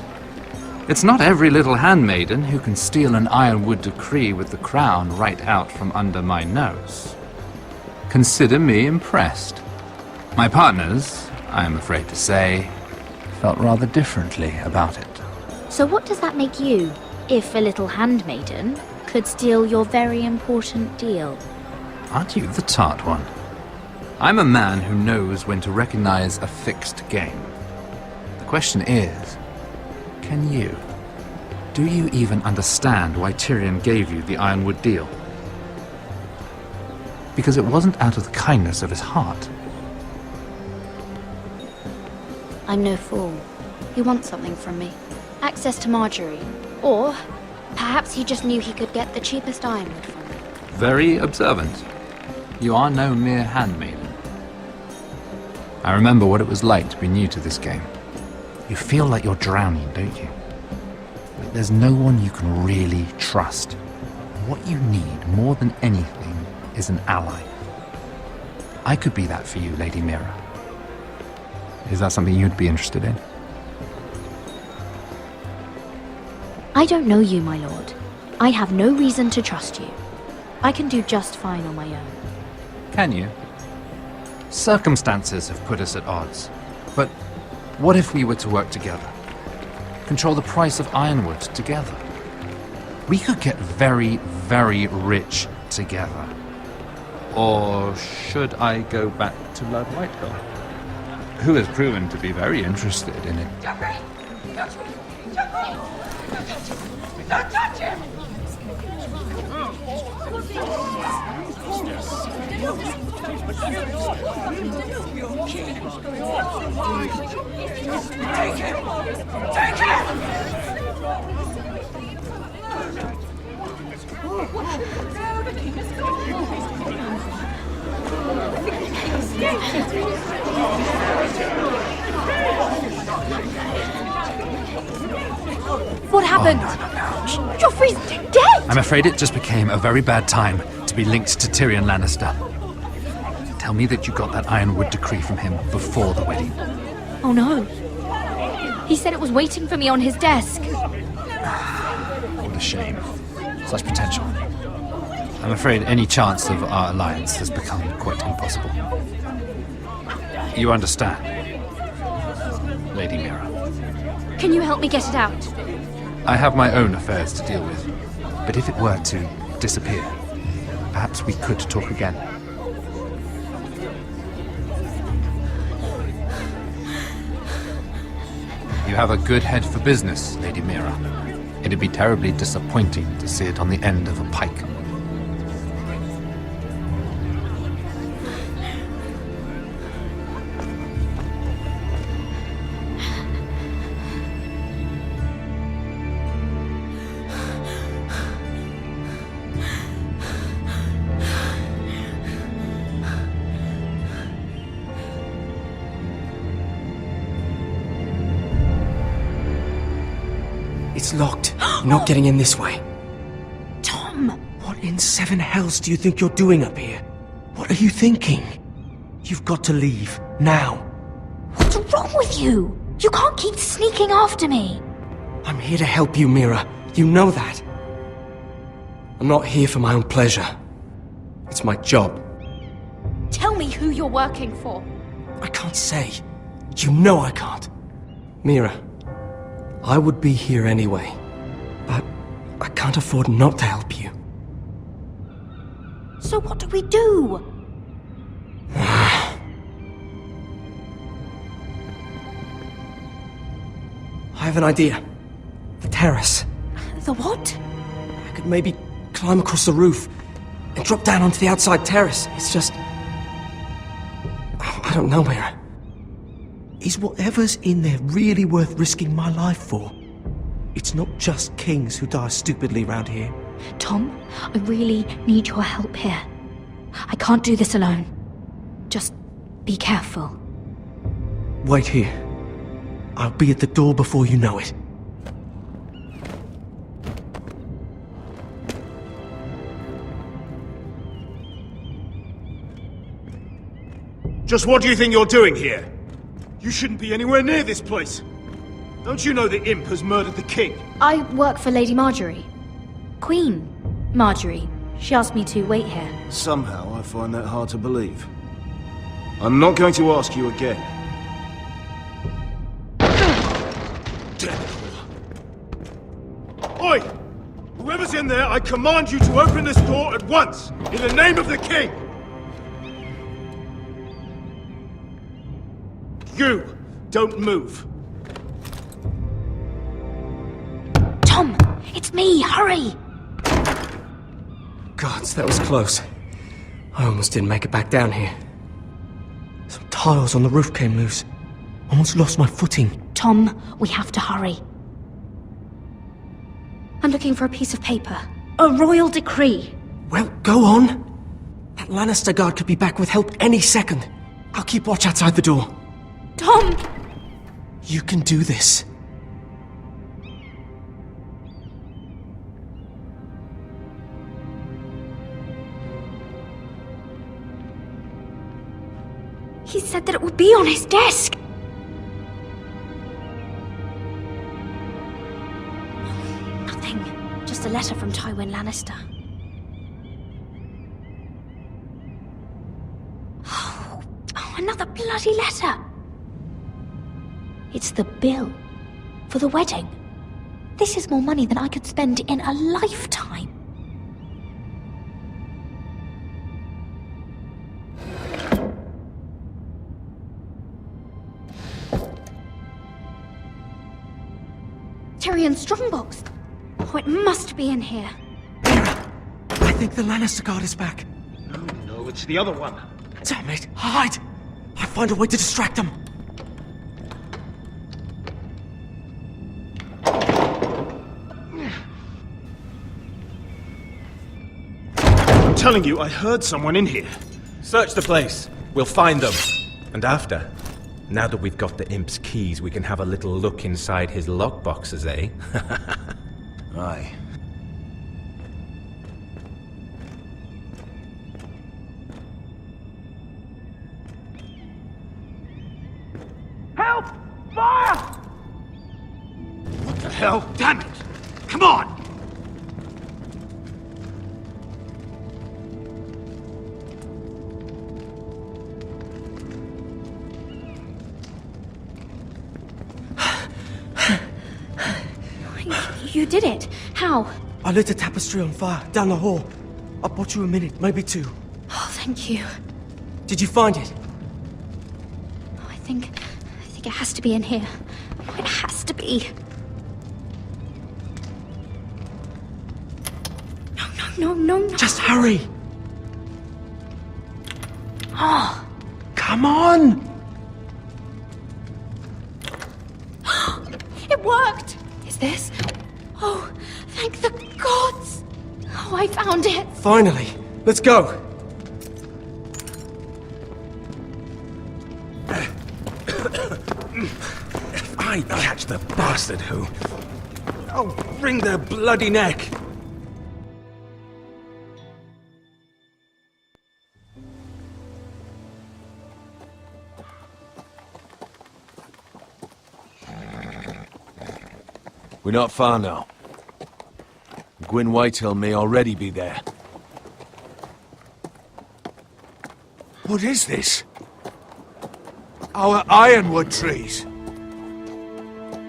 It's not every little handmaiden who can steal an ironwood decree with the crown right out from under my nose. Consider me impressed. My partners, I am afraid to say, felt rather differently about it. So what does that make you, if a little handmaiden could steal your very important deal? Aren't you the tart one? I'm a man who knows when to recognize a fixed game. The question is, can you? Do you even understand why Tyrion gave you the Ironwood deal? Because it wasn't out of the kindness of his heart. I'm no fool. He wants something from me. Access to Marjorie. Or perhaps he just knew he could get the cheapest ironwood from me. Very observant. You are no mere handmaiden. I remember what it was like to be new to this game. You feel like you're drowning, don't you? Like there's no one you can really trust. What you need more than anything is an ally. I could be that for you, Lady Mira. Is that something you'd be interested in? I don't know you, my lord. I have no reason to trust you. I can do just fine on my own. Can you? Circumstances have put us at odds. But what if we were to work together? Control the price of ironwood together? We could get very, very rich together. Or should I go back to Lord Whitehill, who has proven to be very interested in it? Don't touch him! Take him! Take him! What happened? Joffrey's dead! I'm afraid it just became a very bad time to be linked to Tyrion Lannister. Tell me that you got that Ironwood decree from him before the wedding. Oh no. He said it was waiting for me on his desk. What a shame. Such potential. I'm afraid any chance of our alliance has become quite impossible. You understand, Lady Mira? Can you help me get it out? I have my own affairs to deal with, but if it were to disappear, perhaps we could talk again. You have a good head for business, Lady Mira. It'd be terribly disappointing to see it on the end of a pike. It's locked. You're not getting in this way. Tom! What in seven hells do you think you're doing up here? What are you thinking? You've got to leave. Now. What's wrong with you? You can't keep sneaking after me. I'm here to help you, Mira. You know that. I'm not here for my own pleasure. It's my job. Tell me who you're working for. I can't say. You know I can't. Mira, I would be here anyway, but I can't afford not to help you. So what do we do? I have an idea. The terrace. The what? I could maybe climb across the roof and drop down onto the outside terrace. It's just... I don't know, Mira. Is whatever's in there really worth risking my life for? It's not just kings who die stupidly round here. Tom, I really need your help here. I can't do this alone. Just be careful. Wait here. I'll be at the door before you know it. Just what do you think you're doing here? You shouldn't be anywhere near this place. Don't you know the imp has murdered the king? I work for Lady Marjorie. Queen Marjorie. She asked me to wait here. Somehow I find that hard to believe. I'm not going to ask you again. Oi! Whoever's in there, I command you to open this door at once! In the name of the king! You! Don't move! Tom! It's me! Hurry! Gods, that was close. I almost didn't make it back down here. Some tiles on the roof came loose. Almost lost my footing. Tom, we have to hurry. I'm looking for a piece of paper. A royal decree. Well, go on. That Lannister guard could be back with help any second. I'll keep watch outside the door. Tom! You can do this. He said that it would be on his desk. Nothing. Just a letter from Tywin Lannister. Oh, another bloody letter. It's the bill for the wedding. This is more money than I could spend in a lifetime. Tyrion strongbox. Oh, it must be in here. I think the Lannister guard is back. No, it's the other one. Damn it! Hide! I'll find a way to distract them. I'm telling you, I heard someone in here. Search the place. We'll find them. And after, now that we've got the imp's keys, we can have a little look inside his lockboxes, eh? Aye. Help! Fire! What the hell? Damn it! Come on! You did it. How? I lit a tapestry on fire down the hall. I bought you a minute, maybe two. Oh, thank you. Did you find it? I think it has to be in here. Oh, it has to be. No. Just hurry. Oh. Come on! It worked! Is this? Oh, thank the gods! Oh, I found it! Finally! Let's go! If I catch the bastard who... I'll wring their bloody neck! We're not far now. Gwyn Whitehill may already be there. What is this? Our ironwood trees!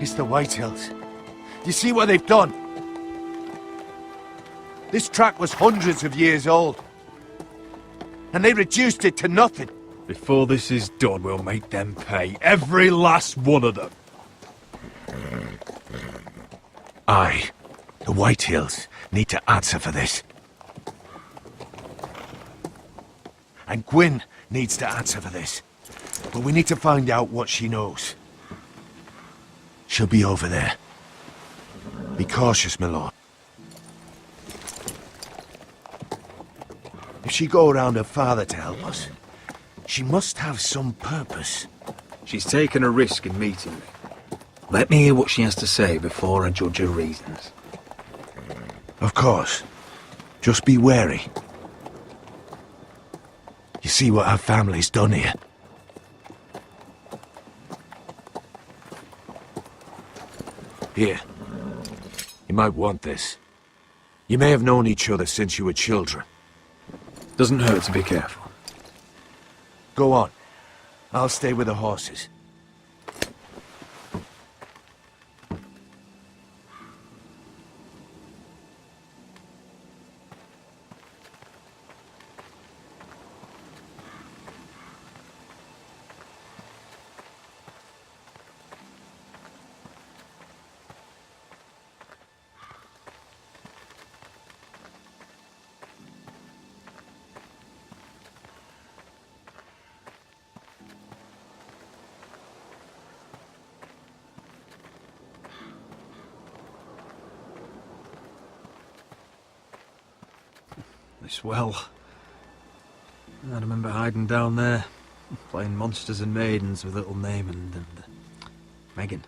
It's the Whitehills. Do you see what they've done? This track was hundreds of years old. And they reduced it to nothing. Before this is done, we'll make them pay. Every last one of them. Aye. The Whitehills need to answer for this. And Gwyn needs to answer for this. But we need to find out what she knows. She'll be over there. Be cautious, my lord. If she go around her father to help us, she must have some purpose. She's taken a risk in meeting me. Let me hear what she has to say before I judge her reasons. Of course. Just be wary. You see what our family's done here. Here. You might want this. You may have known each other since you were children. Doesn't hurt to be careful. Go on. I'll stay with the horses. This well. I remember hiding down there, playing monsters and maidens with little Naaman and Megan.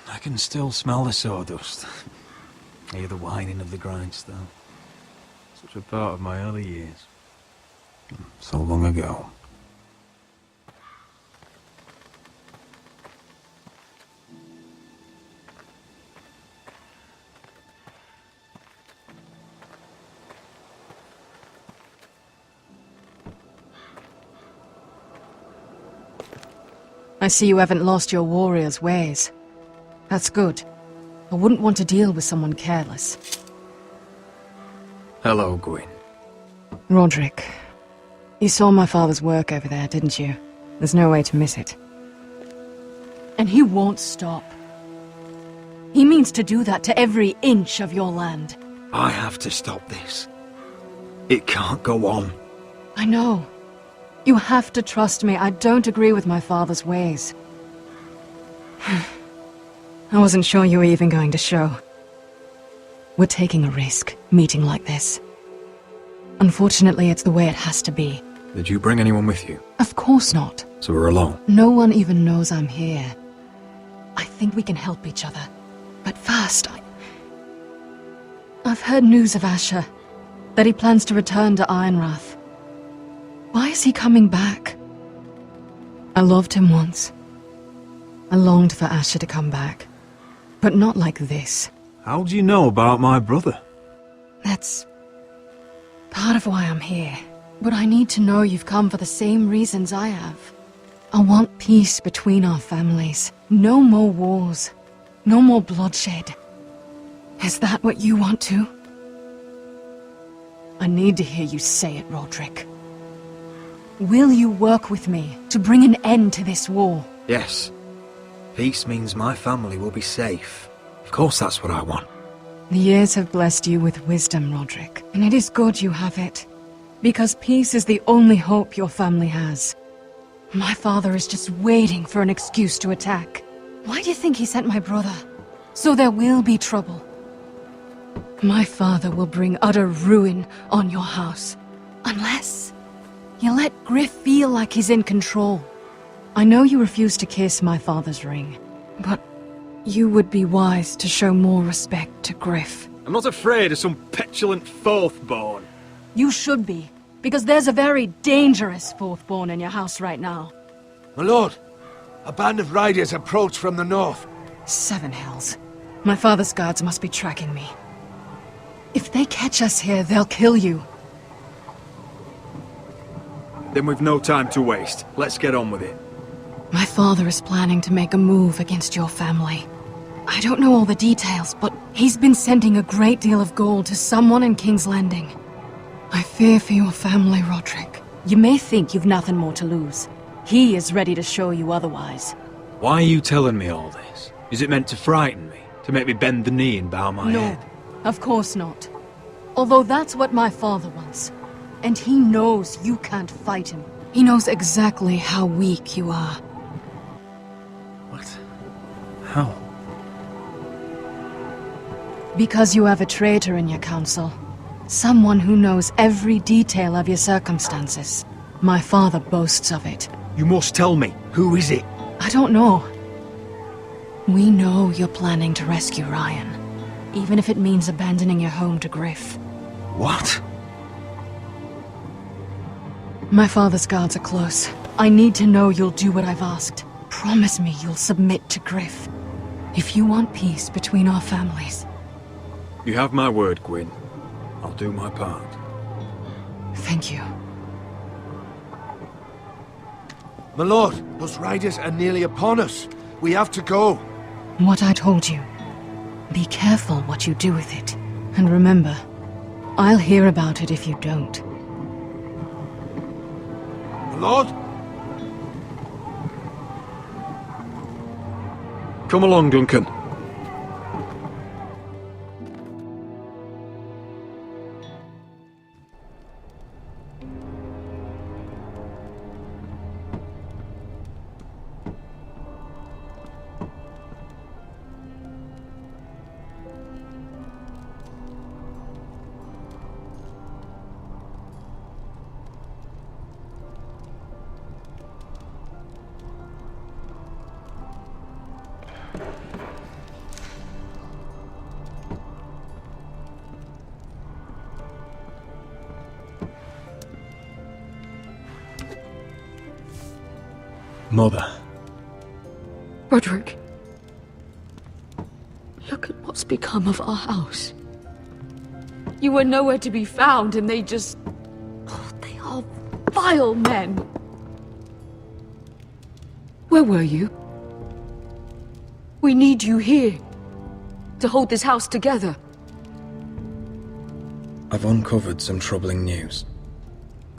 I can still smell the sawdust. Hear the whining of the grindstone. Such a part of my early years. So long ago. I see you haven't lost your warrior's ways. That's good. I wouldn't want to deal with someone careless. Hello, Gwyn. Roderick, you saw my father's work over there, didn't you? There's no way to miss it. And he won't stop. He means to do that to every inch of your land. I have to stop this. It can't go on. I know. You have to trust me. I don't agree with my father's ways. I wasn't sure you were even going to show. We're taking a risk, meeting like this. Unfortunately, it's the way it has to be. Did you bring anyone with you? Of course not. So we're alone? No one even knows I'm here. I think we can help each other. But first, I've heard news of Asher. That he plans to return to Ironrath. Why is he coming back? I loved him once. I longed for Asher to come back. But not like this. How do you know about my brother? That's part of why I'm here. But I need to know you've come for the same reasons I have. I want peace between our families. No more wars. No more bloodshed. Is that what you want too? I need to hear you say it, Roderick. Will you work with me to bring an end to this war? Yes. Peace means my family will be safe. Of course that's what I want. The years have blessed you with wisdom, Roderick, and it is good you have it. Because peace is the only hope your family has. My father is just waiting for an excuse to attack. Why do you think he sent my brother? So there will be trouble. My father will bring utter ruin on your house. Unless you let Griff feel like he's in control. I know you refuse to kiss my father's ring, but you would be wise to show more respect to Griff. I'm not afraid of some petulant fourthborn. You should be, because there's a very dangerous fourthborn in your house right now. My lord, a band of riders approach from the north. 7 hells. My father's guards must be tracking me. If they catch us here, they'll kill you. Then we've no time to waste. Let's get on with it. My father is planning to make a move against your family. I don't know all the details, but he's been sending a great deal of gold to someone in King's Landing. I fear for your family, Roderick. You may think you've nothing more to lose. He is ready to show you otherwise. Why are you telling me all this? Is it meant to frighten me? To make me bend the knee and bow my head? No, of course not. Although that's what my father wants. And he knows you can't fight him. He knows exactly how weak you are. What? How? Because you have a traitor in your council. Someone who knows every detail of your circumstances. My father boasts of it. You must tell me. Who is it? I don't know. We know you're planning to rescue Ryan. Even if it means abandoning your home to Griff. What? My father's guards are close. I need to know you'll do what I've asked. Promise me you'll submit to Griff. If you want peace between our families. You have my word, Gwyn. I'll do my part. Thank you. My lord, those riders are nearly upon us. We have to go. What I told you. Be careful what you do with it. And remember, I'll hear about it if you don't. My lord? Come along, Duncan. Mother. Roderick. Look at what's become of our house. You were nowhere to be found and they just... Oh, they are vile men. Where were you? We need you here. To hold this house together. I've uncovered some troubling news.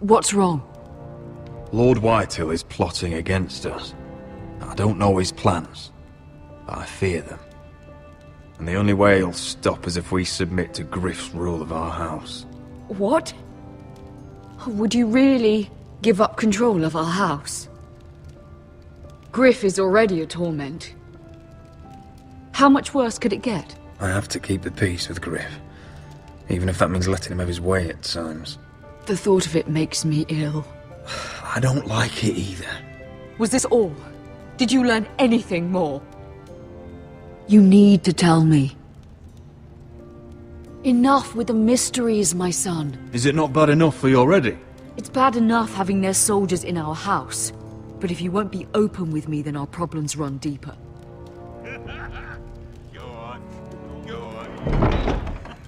What's wrong? Lord Whitehill is plotting against us. I don't know his plans, but I fear them. And the only way he'll stop is if we submit to Griff's rule of our house. What? Would you really give up control of our house? Griff is already a torment. How much worse could it get? I have to keep the peace with Griff, even if that means letting him have his way at times. The thought of it makes me ill. I don't like it either. Was this all? Did you learn anything more? You need to tell me. Enough with the mysteries, my son. Is it not bad enough for you already? It's bad enough having their soldiers in our house. But if you won't be open with me, then our problems run deeper.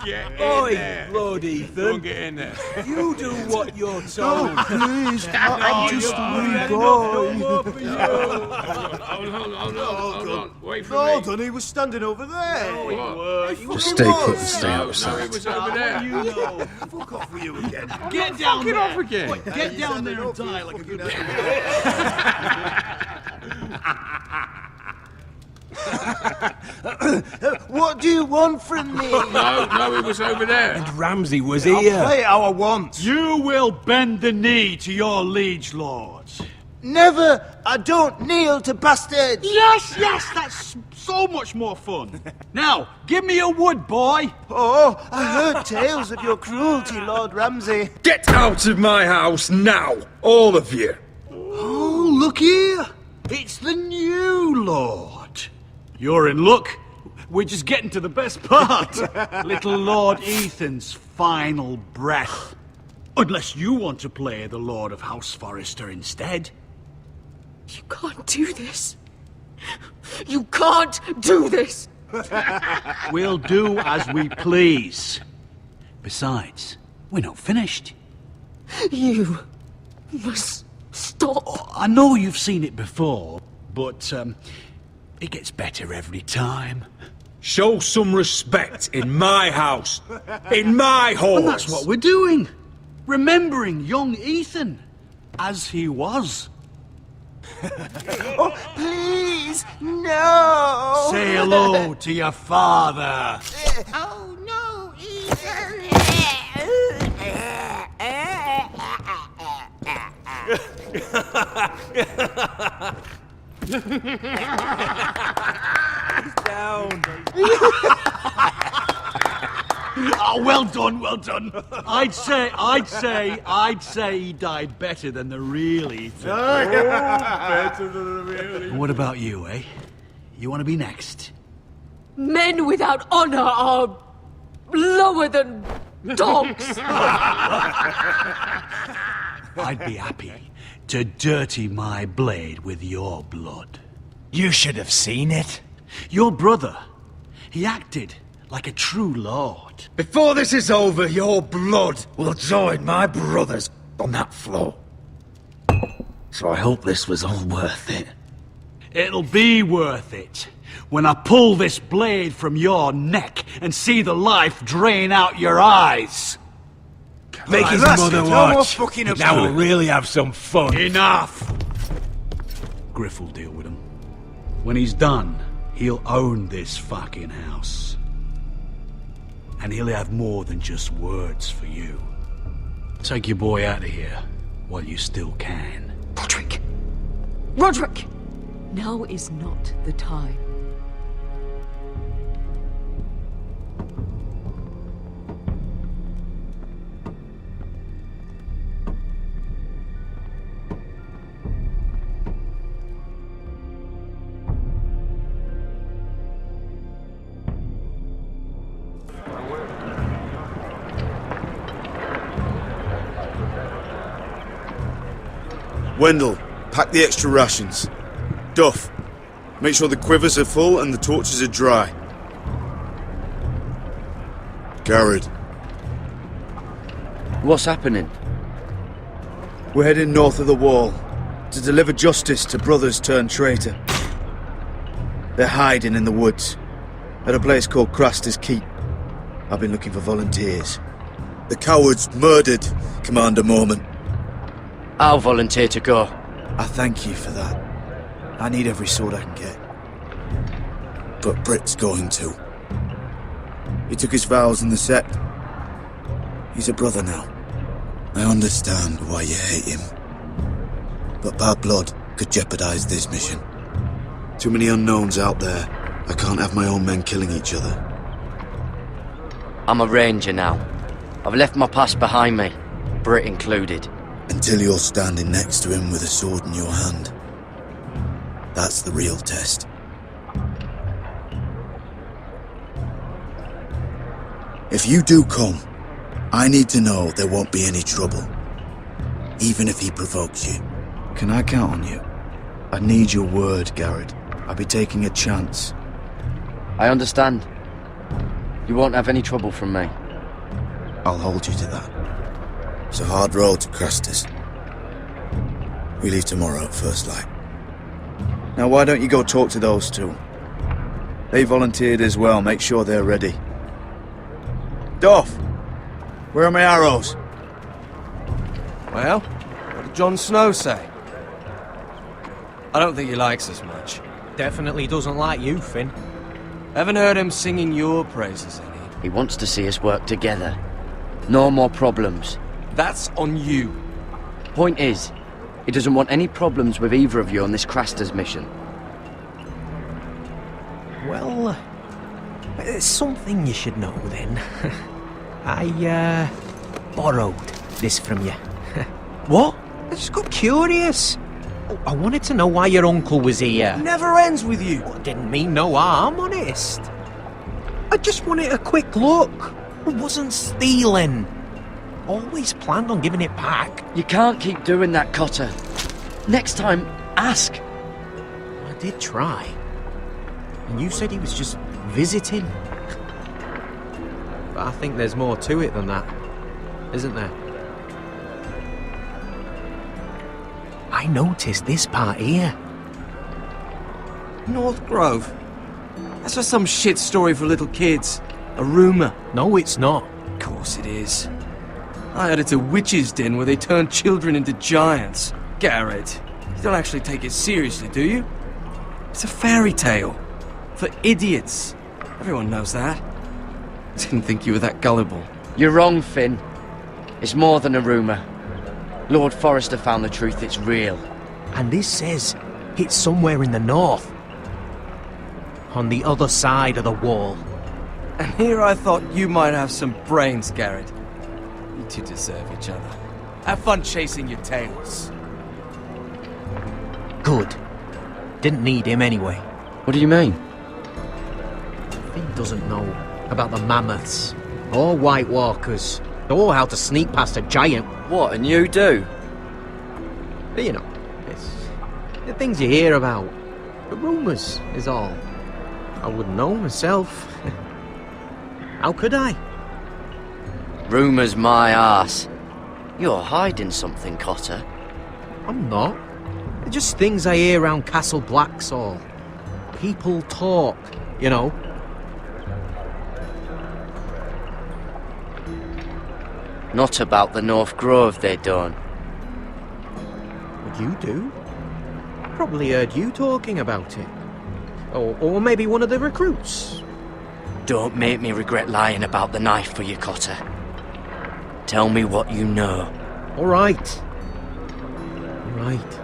Get in Oi, there. Lord Ethan. Don't get in there. You do what you're told. Oh, please, I'm just a wee Hold on. Wait for Hold me. on, he was standing over there. Just stay put and stay out of No, he sight. was over there. You know. Fuck off with you again. Get down there. Off again. Wait, get down there and die like a good What do you want from me? No, he was over there. And Ramsay was I'll here. play how I want. You will bend the knee to your liege lords. Never! I don't kneel to bastards! Yes, that's so much more fun. Now, give me a wood, boy. Oh, I heard tales of your cruelty, Lord Ramsay. Get out of my house now, all of you. Oh, look here. It's the new lord. You're in luck. We're just getting to the best part. Little Lord Ethan's final breath. Unless you want to play the Lord of House Forrester instead. You can't do this. You can't do this. We'll do as we please. Besides, we're not finished. You must stop. Oh, I know you've seen it before, but it gets better every time. Show some respect in my house, in my home. And that's what we're doing. Remembering young Ethan, as he was. Oh, please, no! Say hello to your father. Oh no, Ethan! Oh, well done, well done. I'd say he died better than the real Ethan. Better than the real. And what about you, eh? You want to be next? Men without honor are lower than dogs. I'd be happy to dirty my blade with your blood. You should have seen it. Your brother, he acted like a true lord. Before this is over, your blood will join my brother's on that floor. So I hope this was all worth it. It'll be worth it when I pull this blade from your neck and see the life drain out your eyes. Make his mother watch. Now we'll really have some fun. Enough! Griff will deal with him. When he's done, he'll own this fucking house. And he'll have more than just words for you. Take your boy out of here while you still can. Roderick! Roderick! Now is not the time. Wendell, pack the extra rations. Duff, make sure the quivers are full and the torches are dry. Garrett. What's happening? We're heading north of the wall. To deliver justice to brothers turned traitor. They're hiding in the woods, at a place called Craster's Keep. I've been looking for volunteers. The cowards murdered Commander Mormon. I'll volunteer to go. I thank you for that. I need every sword I can get. But Britt's going too. He took his vows in the sect. He's a brother now. I understand why you hate him. But bad blood could jeopardize this mission. Too many unknowns out there. I can't have my own men killing each other. I'm a ranger now. I've left my past behind me, Britt included. Until you're standing next to him with a sword in your hand. That's the real test. If you do come, I need to know there won't be any trouble. Even if he provokes you. Can I count on you? I need your word, Garrett. I'll be taking a chance. I understand. You won't have any trouble from me. I'll hold you to that. It's a hard road to Craster's. We leave tomorrow at first light. Now why don't you go talk to those two? They volunteered as well, make sure they're ready. Doff! Where are my arrows? Well, what did Jon Snow say? I don't think he likes us much. Definitely doesn't like you, Finn. Haven't heard him singing your praises any. He wants to see us work together. No more problems. That's on you. Point is, he doesn't want any problems with either of you on this Craster's mission. Well, there's something you should know then. I, borrowed this from you. What? I just got curious. I wanted to know why your uncle was here. Never ends with you. I didn't mean no harm, honest. I just wanted a quick look. I wasn't stealing. Always planned on giving it back. You can't keep doing that, Cotter. Next time, ask. I did try. And you said he was just visiting. But I think there's more to it than that, isn't there? I noticed this part here. North Grove? That's just some shit story for little kids. A rumour. No, it's not. Of course it is. I heard it's a witch's den where they turn children into giants. Garrett, you don't actually take it seriously, do you? It's a fairy tale. For idiots. Everyone knows that. I didn't think you were that gullible. You're wrong, Finn. It's more than a rumour. Lord Forrester found the truth, it's real. And this says it's somewhere in the north. On the other side of the wall. And here I thought you might have some brains, Garrett. You two deserve each other. Have fun chasing your tails. Good. Didn't need him anyway. What do you mean? Finn doesn't know about the mammoths, or White Walkers, or how to sneak past a giant. What, and you do? But you know, it's the things you hear about. The rumours is all. I wouldn't know myself. How could I? Rumours my arse. You're hiding something, Cotter. I'm not. They're just things I hear around Castle Blacksall. People talk, you know. Not about the North Grove, they don't. But you do. Probably heard you talking about it. Or maybe one of the recruits. Don't make me regret lying about the knife for you, Cotter. Tell me what you know. All right. All right.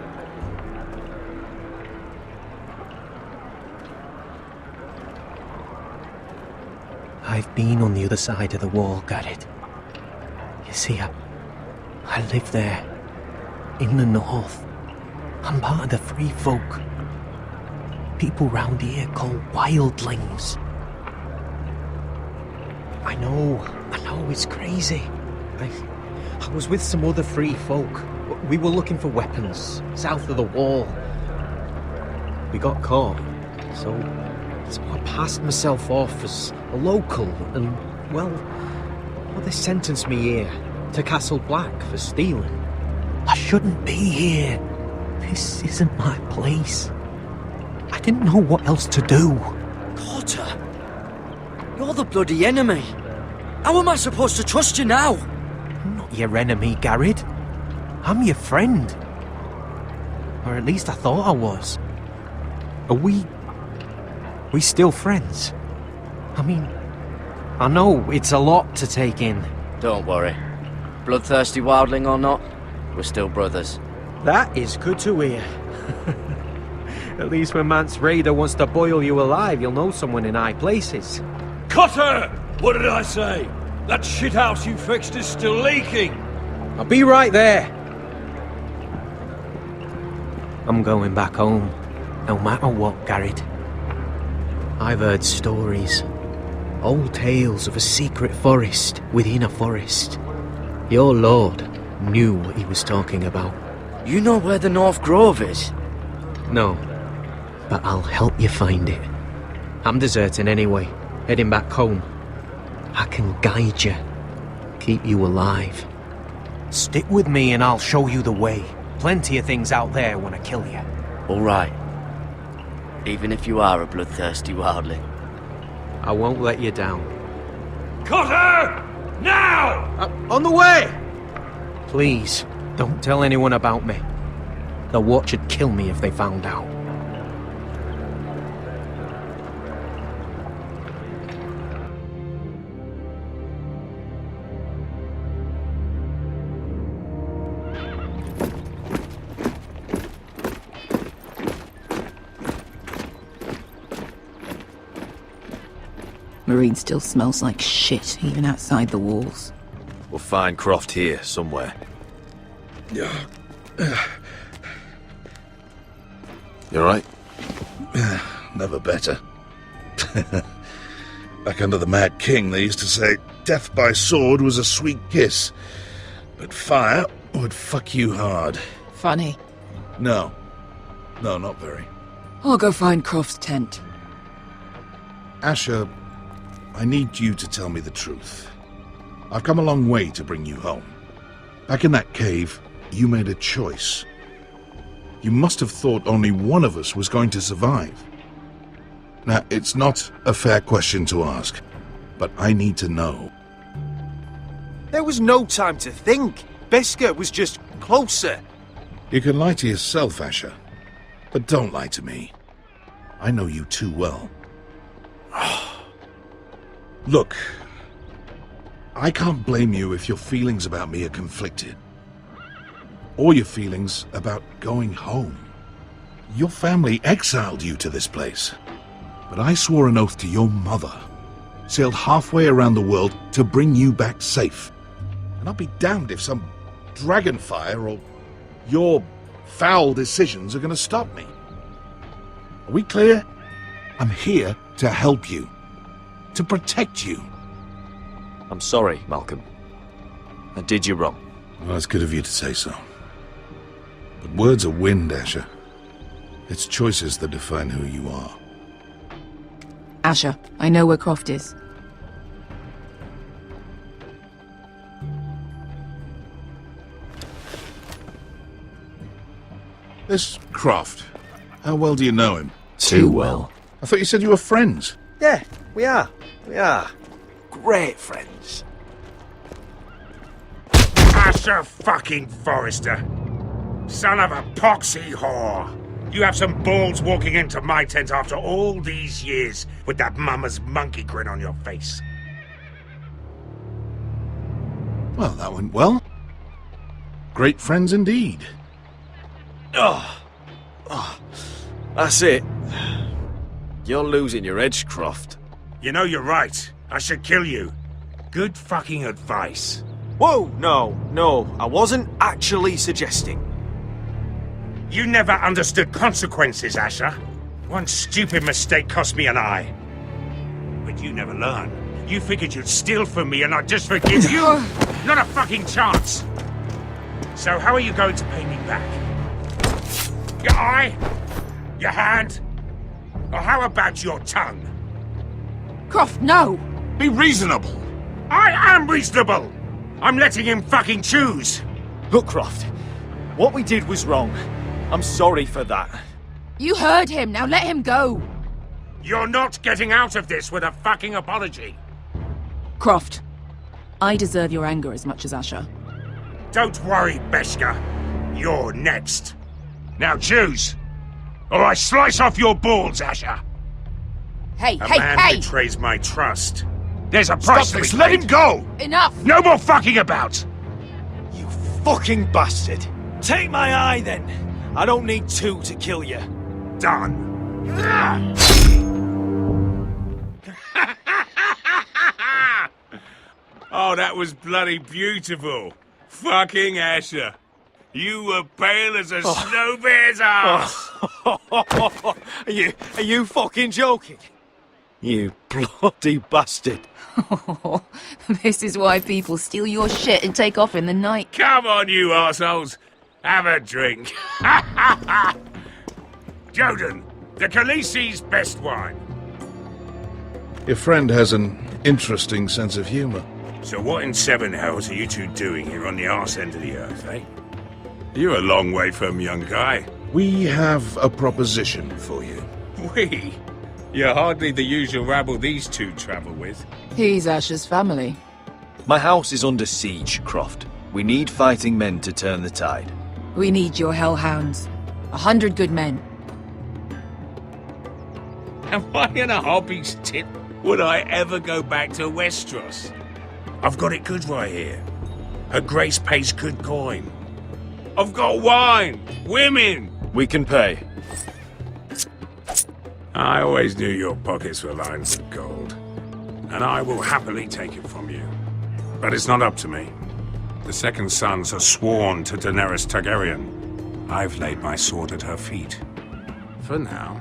I've been on the other side of the wall, Garrett. You see, I live there, in the north. I'm part of the free folk. People round here call wildlings. I know, it's crazy. I was with some other free folk. We were looking for weapons, south of the wall. We got caught, so I passed myself off as a local, and, well, they sentenced me here, to Castle Black, for stealing. I shouldn't be here. This isn't my place. I didn't know what else to do. Potter, you're the bloody enemy. How am I supposed to trust you now? I'm not your enemy, Garrett. I'm your friend. Or at least I thought I was. Are we still friends? I mean, I know it's a lot to take in. Don't worry. Bloodthirsty wildling or not, we're still brothers. That is good to hear. At least when Mance Raider wants to boil you alive, you'll know someone in high places. Cutter! What did I say? That shithouse you fixed is still leaking! I'll be right there. I'm going back home, no matter what, Garrett. I've heard stories. Old tales of a secret forest within a forest. Your lord knew what he was talking about. You know where the North Grove is? No, but I'll help you find it. I'm deserting anyway, heading back home. I can guide you, keep you alive. Stick with me and I'll show you the way. Plenty of things out there when I kill you. All right. Even if you are a bloodthirsty wildling. I won't let you down. Cutter! Now! On the way! Please, don't tell anyone about me. The Watch would kill me if they found out. Marine still smells like shit, even outside the walls. We'll find Croft here, somewhere. You alright? Never better. Back under the Mad King, they used to say death by sword was a sweet kiss, but fire would fuck you hard. Funny. No, not very. I'll go find Croft's tent. Asher, I need you to tell me the truth. I've come a long way to bring you home. Back in that cave, you made a choice. You must have thought only one of us was going to survive. Now, it's not a fair question to ask, but I need to know. There was no time to think. Beskar was just closer. You can lie to yourself, Asher, but don't lie to me. I know you too well. Look, I can't blame you if your feelings about me are conflicted. Or your feelings about going home. Your family exiled you to this place. But I swore an oath to your mother. Sailed halfway around the world to bring you back safe. And I'll be damned if some dragonfire or your foul decisions are going to stop me. Are we clear? I'm here to help you. To protect you. I'm sorry, Malcolm. I did you wrong. Well, it's good of you to say so. But words are wind, Asher. It's choices that define who you are. Asher, I know where Croft is. This Croft, how well do you know him? Too well. I thought you said you were friends. Yeah, we are. We are. Great friends. Asher fucking Forrester. Son of a poxy whore. You have some balls walking into my tent after all these years with that mama's monkey grin on your face. Well, that went well. Great friends indeed. Oh, that's it. You're losing your edge, Croft. You know you're right. I should kill you. Good fucking advice. Whoa, no, I wasn't actually suggesting. You never understood consequences, Asher. One stupid mistake cost me an eye. But you never learn. You figured you'd steal from me and I'd just forgive you? Not a fucking chance. So how are you going to pay me back? Your eye? Your hand? Or how about your tongue? Croft, no! Be reasonable. I am reasonable! I'm letting him fucking choose. Look, Croft, what we did was wrong. I'm sorry for that. You heard him, now let him go! You're not getting out of this with a fucking apology. Croft, I deserve your anger as much as Asher. Don't worry, Beskha. You're next. Now choose, or I slice off your balls, Asher. Hey, A hey, man hey! betrays my trust. There's a price to be this, paid. let him go! Enough! No more fucking about! Fucking bastard! Take my eye then! I don't need two to kill you. Done. Oh, that was bloody beautiful. Fucking Asher. You were pale as a snow bear's ass. Are you fucking joking? You bloody bastard. This is why people steal your shit and take off in the night. Come on, you assholes. Have a drink. Joden, the Khaleesi's best wine. Your friend has an interesting sense of humor. So what in seven hells are you two doing here on the arse end of the earth, eh? You're a long way from, young guy. We have a proposition for you. We? You're hardly the usual rabble these two travel with. He's Asher's family. My house is under siege, Croft. We need fighting men to turn the tide. We need your hellhounds. 100 good men. Am I in a hobby's tit? Would I ever go back to Westeros? I've got it good right here. Her Grace pays good coin. I've got wine, women. We can pay. I always knew your pockets were lined with gold, and I will happily take it from you. But it's not up to me. The second sons are sworn to Daenerys Targaryen. I've laid my sword at her feet. For now.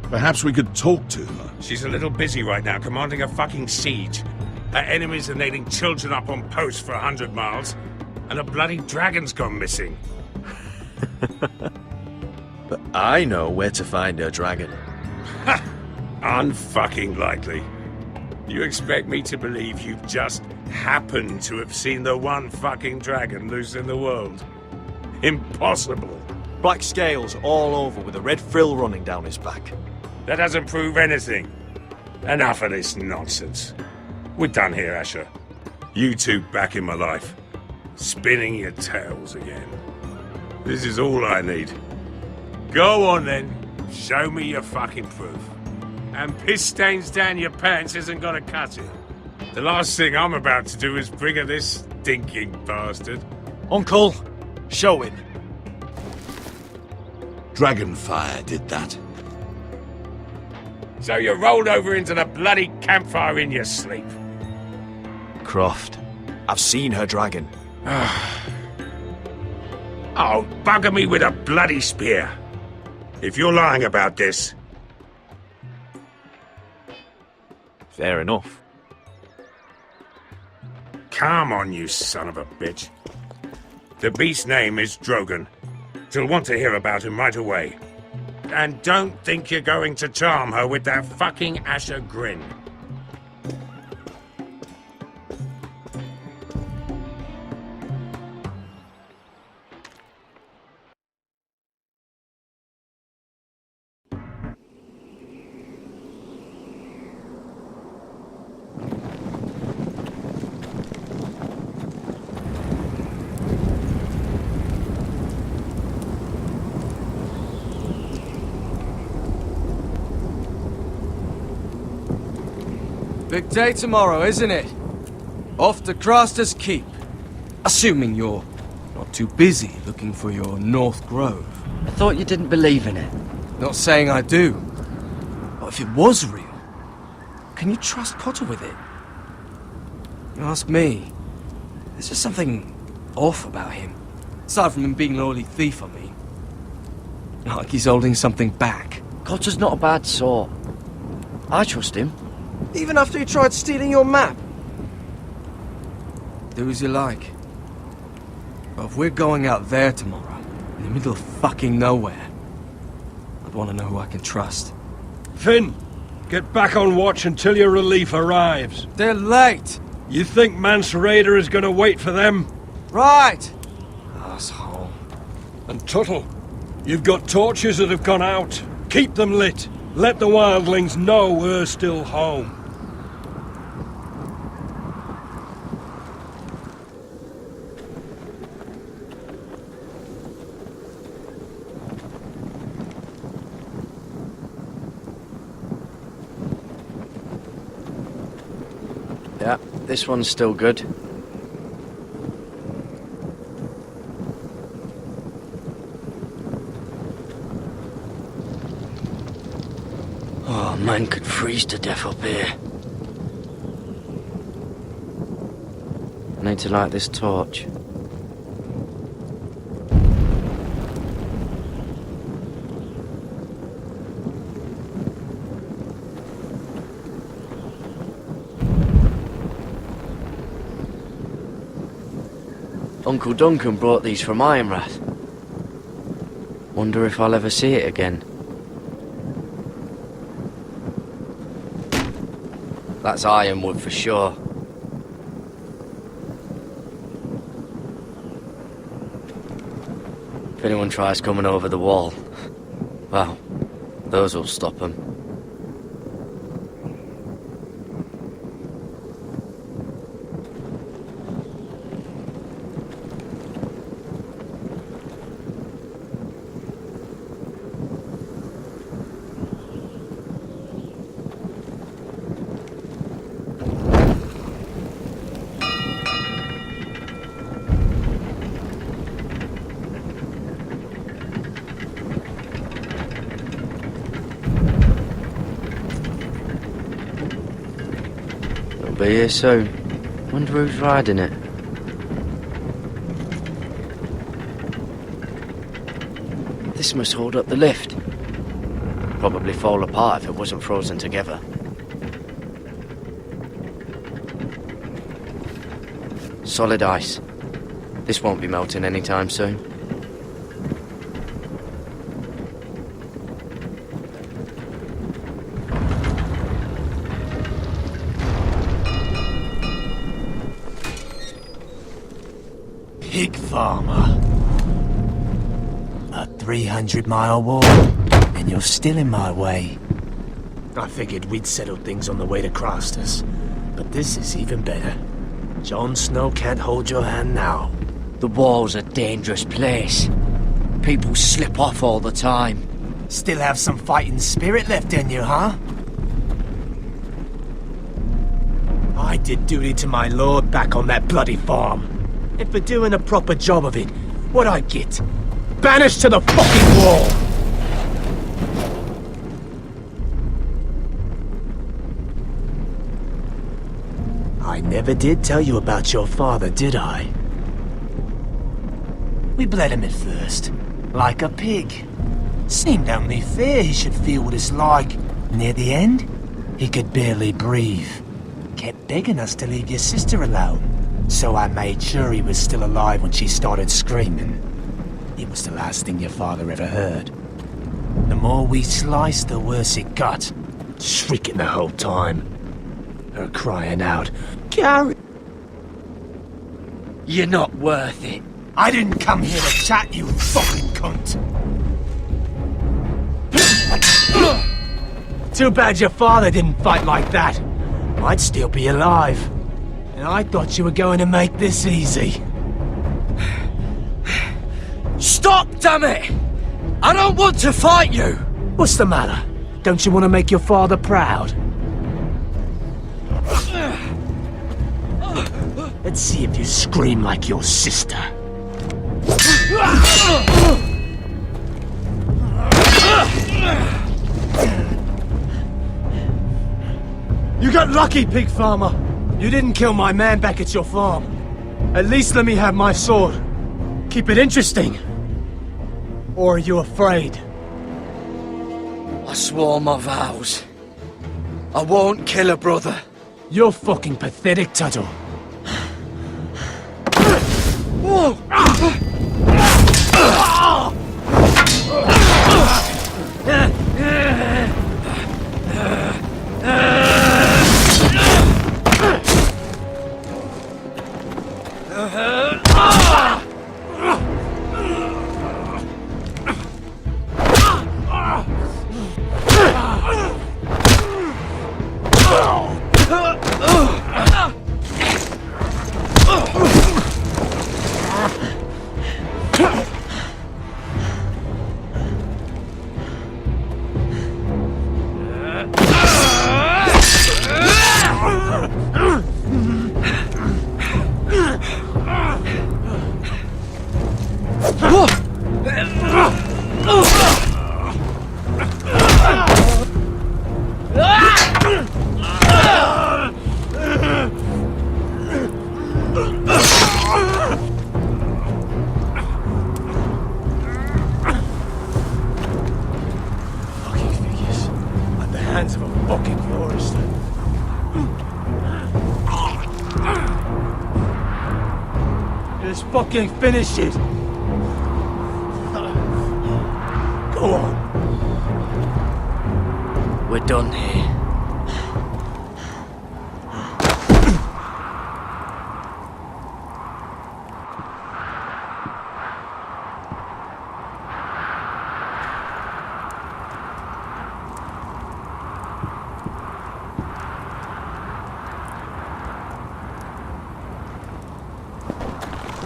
Perhaps we could talk to her. She's a little busy right now commanding a fucking siege. Her enemies are nailing children up on posts for 100 miles, and a bloody dragon's gone missing. But I know where to find her dragon. Ha! Unfucking likely. You expect me to believe you've just happened to have seen the one fucking dragon loose in the world? Impossible. Black scales all over with a red frill running down his back. That doesn't prove anything. Enough of this nonsense. We're done here, Asher. You two back in my life. Spinning your tales again. This is all I need. Go on then. Show me your fucking proof. And piss stains down your pants isn't gonna cut it. The last thing I'm about to do is bring her this stinking bastard. Uncle, show him. Dragonfire did that. So you rolled over into the bloody campfire in your sleep. Croft, I've seen her dragon. Oh, bugger me with a bloody spear. If you're lying about this... Fair enough. Come on, you son of a bitch. The beast's name is Drogon. She'll want to hear about him right away. And don't think you're going to charm her with that fucking Asher grin. Big day tomorrow, isn't it? Off to Craster's Keep. Assuming you're not too busy looking for your North Grove. I thought you didn't believe in it. Not saying I do. But if it was real, can you trust Potter with it? You ask me. There's just something off about him. Aside from him being an early thief, I mean. Like he's holding something back. Cotter's not a bad sort. I trust him. Even after he tried stealing your map? Do as you like. But if we're going out there tomorrow, in the middle of fucking nowhere, I'd want to know who I can trust. Finn, get back on watch until your relief arrives. They're late! You think Mance Rayder is gonna wait for them? Right! Asshole. And Tuttle, You've got torches that have gone out. Keep them lit. Let the wildlings know we're still home. Yeah, this one's still good. Oh, man could freeze to death up here. I need to light this torch. Uncle Duncan brought these from Ironrath. Wonder if I'll ever see it again. That's ironwood for sure. If anyone tries coming over the wall, well, those will stop them. Be here soon. Wonder who's riding it. This must hold up the lift. Probably fall apart if it wasn't frozen together. Solid ice. This won't be melting anytime soon. Pig farmer. A 300-mile walk, and you're still in my way. I figured we'd settled things on the way to Crasters, but this is even better. Jon Snow can't hold your hand now. The wall's a dangerous place. People slip off all the time. Still have some fighting spirit left in you, huh? I did duty to my lord back on that bloody farm. And for doing a proper job of it, what'd I get? Banished to the fucking wall! I never did tell you about your father, did I? We bled him at first, like a pig. Seemed only fair he should feel what it's like. Near the end, he could barely breathe. Kept begging us to leave your sister alone. So I made sure he was still alive when she started screaming. It was the last thing your father ever heard. The more we sliced, the worse it got. Shrieking the whole time. Her crying out, "Gary! You're not worth it." I didn't come here to chat, you fucking cunt! Too bad your father didn't fight like that. I'd still be alive. And I thought you were going to make this easy. Stop, damn it! I don't want to fight you! What's the matter? Don't you want to make your father proud? Let's see if you scream like your sister. You got lucky, pig farmer. You didn't kill my man back at your farm. At least let me have my sword. Keep it interesting. Or are you afraid? I swore my vows. I won't kill a brother. You're fucking pathetic, Tuttle. Whoa! Just fucking finish it! Go on! We're done here.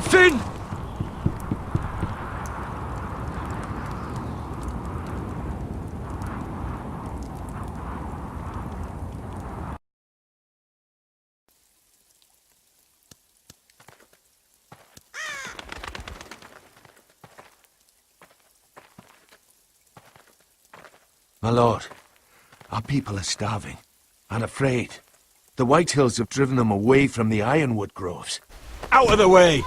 Finn! My lord, our people are starving and afraid. The Whitehills have driven them away from the ironwood groves. Out of the way!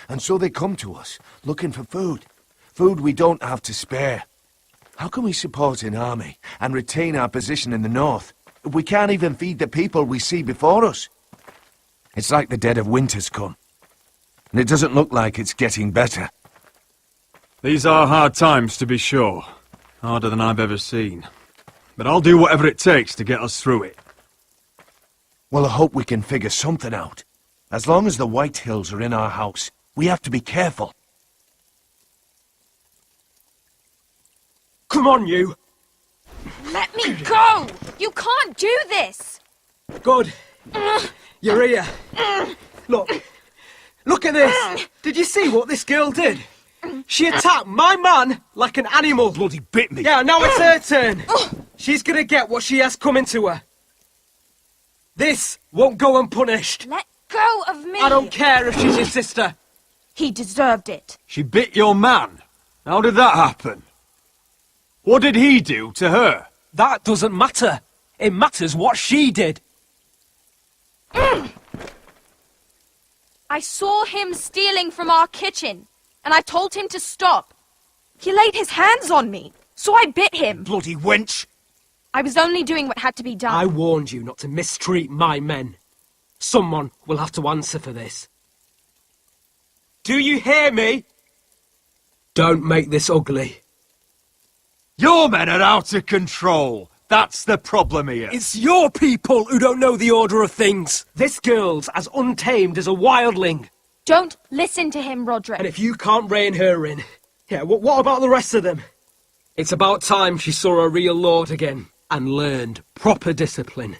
And so they come to us, looking for food. Food we don't have to spare. How can we support an army and retain our position in the north if we can't even feed the people we see before us? It's like the dead of winter's come. And it doesn't look like it's getting better. These are hard times, to be sure. Harder than I've ever seen. But I'll do whatever it takes to get us through it. Well, I hope we can figure something out. As long as the Whitehills are in our house, we have to be careful. Come on, you! Let me go! You can't do this! Good. You're here. Look at this! Did you see what this girl did? She attacked my man like an animal. Bloody bit me. Yeah, now it's her turn. She's gonna get what she has coming to her. This won't go unpunished. Let go of me! I don't care if she's your sister. He deserved it. She bit your man? How did that happen? What did he do to her? That doesn't matter. It matters what she did. I saw him stealing from our kitchen, and I told him to stop. He laid his hands on me, so I bit him. Bloody wench! I was only doing what had to be done. I warned you not to mistreat my men. Someone will have to answer for this. Do you hear me? Don't make this ugly. Your men are out of control. That's the problem here. It's your people who don't know the order of things. This girl's as untamed as a wildling. Don't listen to him, Roderick. And if you can't rein her in, yeah, what about the rest of them? It's about time she saw a real lord again and learned proper discipline.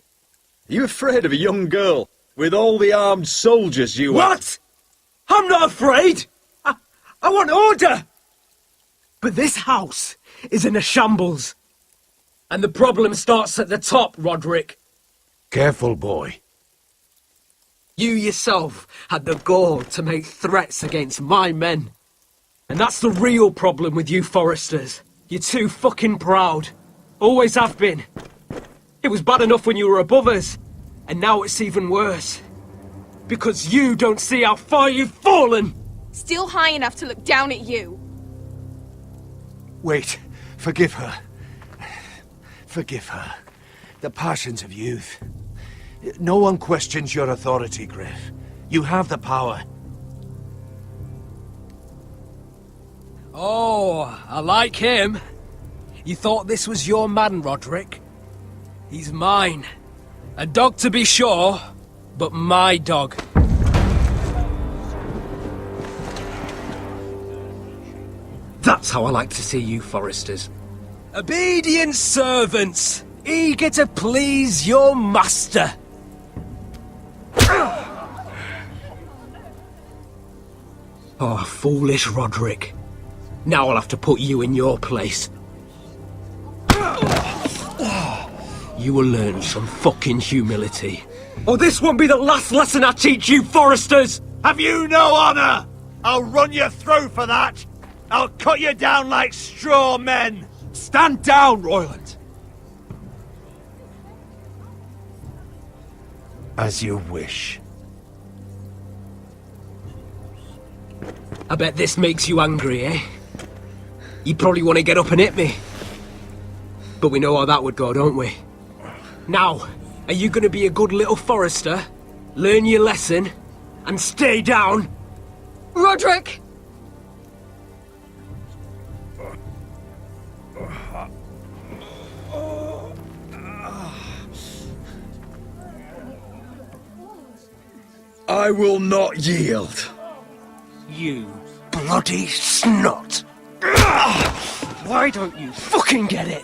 Are you afraid of a young girl with all the armed soldiers you have? What? I'm not afraid. I want order. But this house is in a shambles. And the problem starts at the top, Roderick. Careful, boy. You yourself had the gall to make threats against my men. And that's the real problem with you Foresters. You're too fucking proud. Always have been. It was bad enough when you were above us. And now it's even worse. Because you don't see how far you've fallen. Still high enough to look down at you. Wait, forgive her. Forgive her. The passions of youth. No one questions your authority, Griff. You have the power. Oh, I like him. You thought this was your man, Roderick? He's mine. A dog to be sure, but my dog. That's how I like to see you, Foresters. Obedient servants, eager to please your master. Oh, foolish Roderick. Now I'll have to put you in your place. You will learn some fucking humility. Or this won't be the last lesson I teach you, Foresters! Have you no honor? I'll run your throat for that. I'll cut you down like straw men. Stand down, Royland. As you wish. I bet this makes you angry, eh? You probably want to get up and hit me. But we know how that would go, don't we? Now, Are you gonna be a good little forester, learn your lesson, and stay down? Roderick! I will not yield. You bloody snot! Why don't you fucking get it?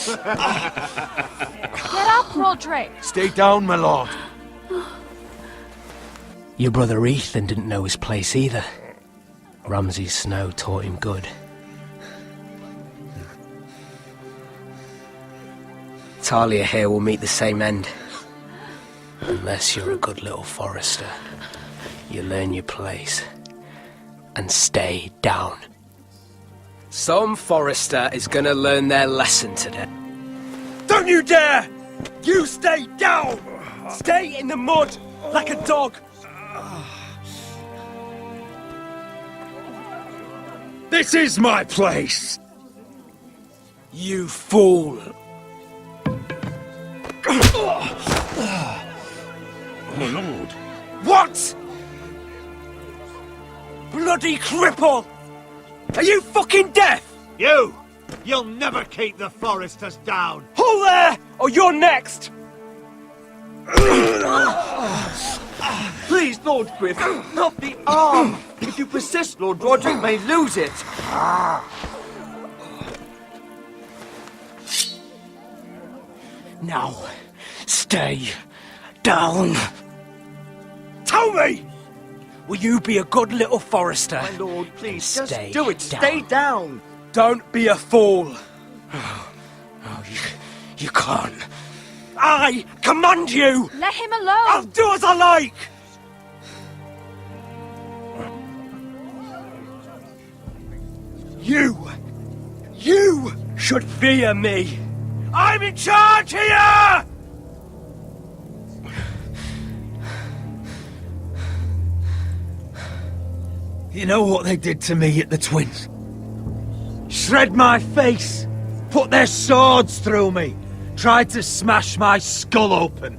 Get up, Roderick! Stay down, my lord. Your brother Ethan didn't know his place either. Ramsay's snow taught him good. Talia here will meet the same end. Unless you're a good little forester. You learn your place. And stay down. Some forester is gonna learn their lesson today. Don't you dare! You stay down! Stay in the mud, like a dog! This is my place! You fool! My lord. What?! Bloody cripple! Are you fucking deaf?! You'll never keep the foresters down! Hold there, or you're next! Please, Lord Griff, not the arm! If you persist, Lord Roderick may lose it! Now, stay down. Tell me! Will you be a good little forester? My lord, please, just stay do it. down. Stay down. Don't be a fool. You can't. I command you! Let him alone! I'll do as I like! You should fear me! I'm in charge here! You know what they did to me at the Twins? Shred my face, put their swords through me, tried to smash my skull open.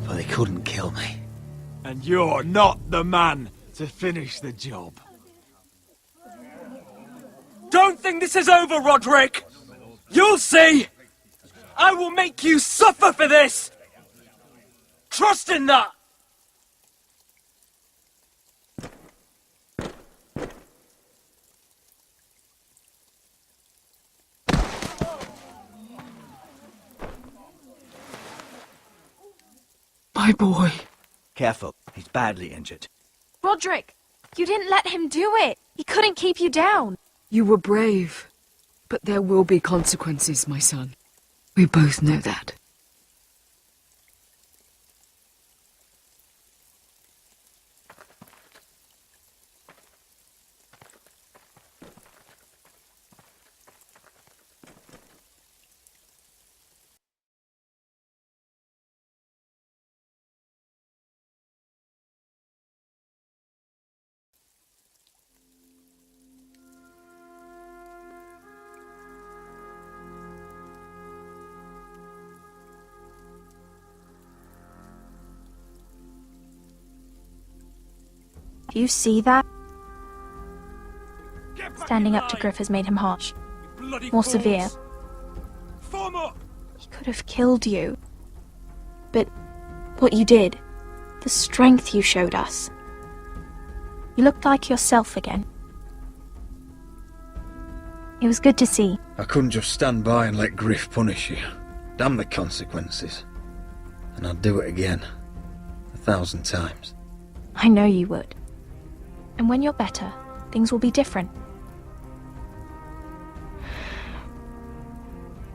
But they couldn't kill me. And you're not the man to finish the job. Don't think this is over, Roderick! You'll see! I will make you suffer for this! Trust in that! My boy. Careful, he's badly injured. Roderick, you didn't let him do it. He couldn't keep you down. You were brave. But there will be consequences, my son. We both know that. Do you see that? Standing up to Griff has made him harsh. More severe. He could have killed you. But what you did, the strength you showed us. You looked like yourself again. It was good to see. I couldn't just stand by and let Griff punish you. Damn the consequences. And I'd do it again. 1,000 times. I know you would. And when you're better, things will be different.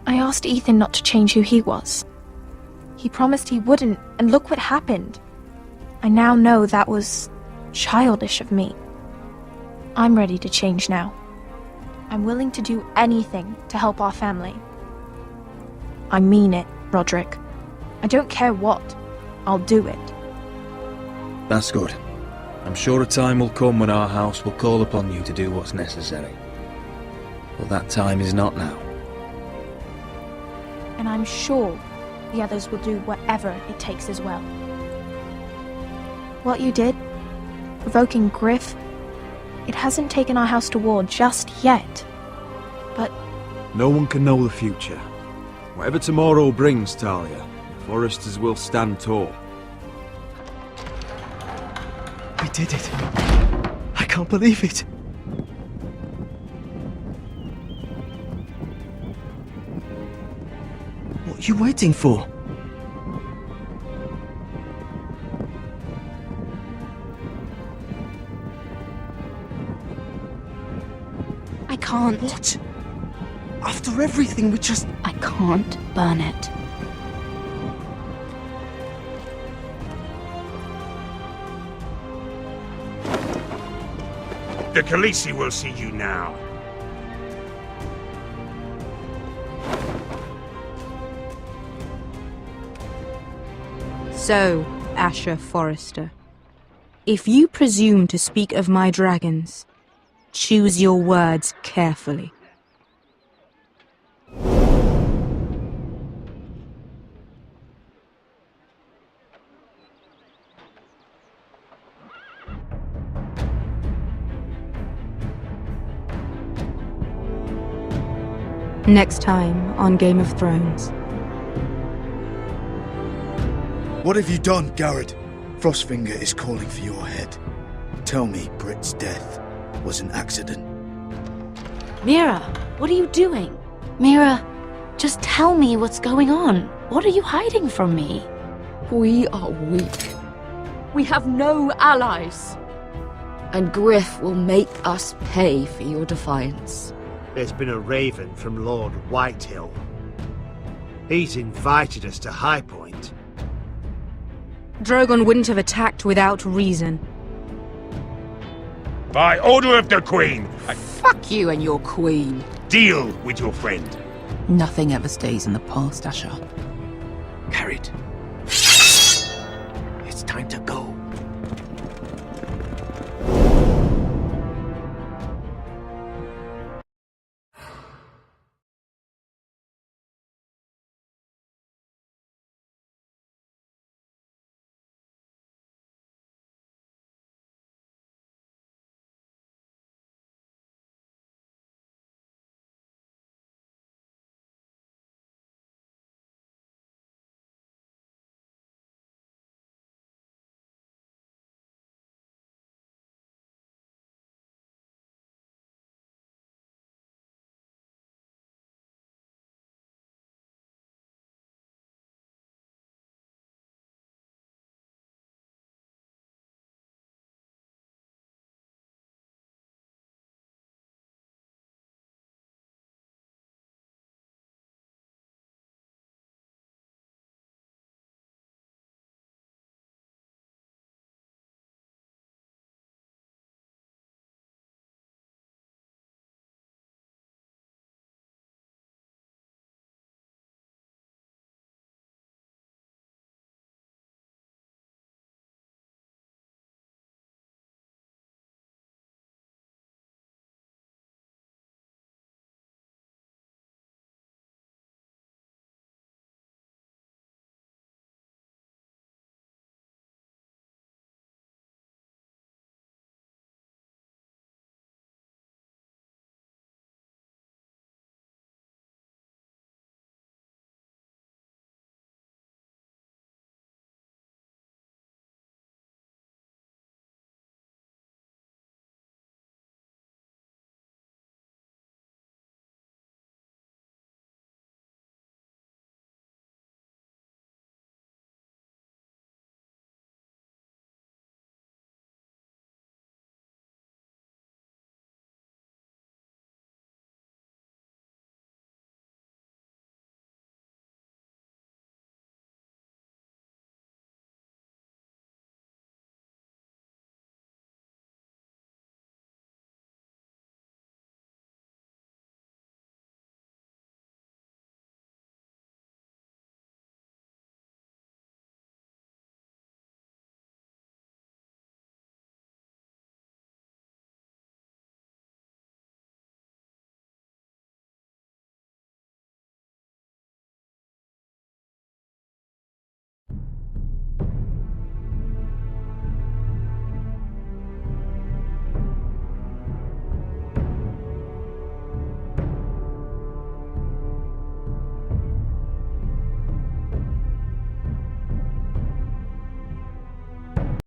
I asked Ethan not to change who he was. He promised he wouldn't, and look what happened. I now know that was childish of me. I'm ready to change now. I'm willing to do anything to help our family. I mean it, Roderick. I don't care what. I'll do it. That's good. I'm sure a time will come when our house will call upon you to do what's necessary. But that time is not now. And I'm sure the others will do whatever it takes as well. What you did, provoking Griff, it hasn't taken our house to war just yet. But No one can know the future. Whatever tomorrow brings, Talia, the Foresters will stand tall. We did it. I can't believe it. What are you waiting for? I can't. What? After everything we just... I can't burn it. The Khaleesi will see you now. So, Asher Forrester, if you presume to speak of my dragons, choose your words carefully. Next time on Game of Thrones. What have you done, Garrett? Frostfinger is calling for your head. Tell me Britt's death was an accident. Mira, what are you doing? Mira, just tell me what's going on. What are you hiding from me? We are weak. We have no allies. And Griff will make us pay for your defiance. There's been a raven from Lord Whitehill. He's invited us to High Point. Drogon wouldn't have attacked without reason. By order of the Queen, Fuck you and your queen. deal with your friend. Nothing ever stays in the past, Asher. Carried. It's time to go.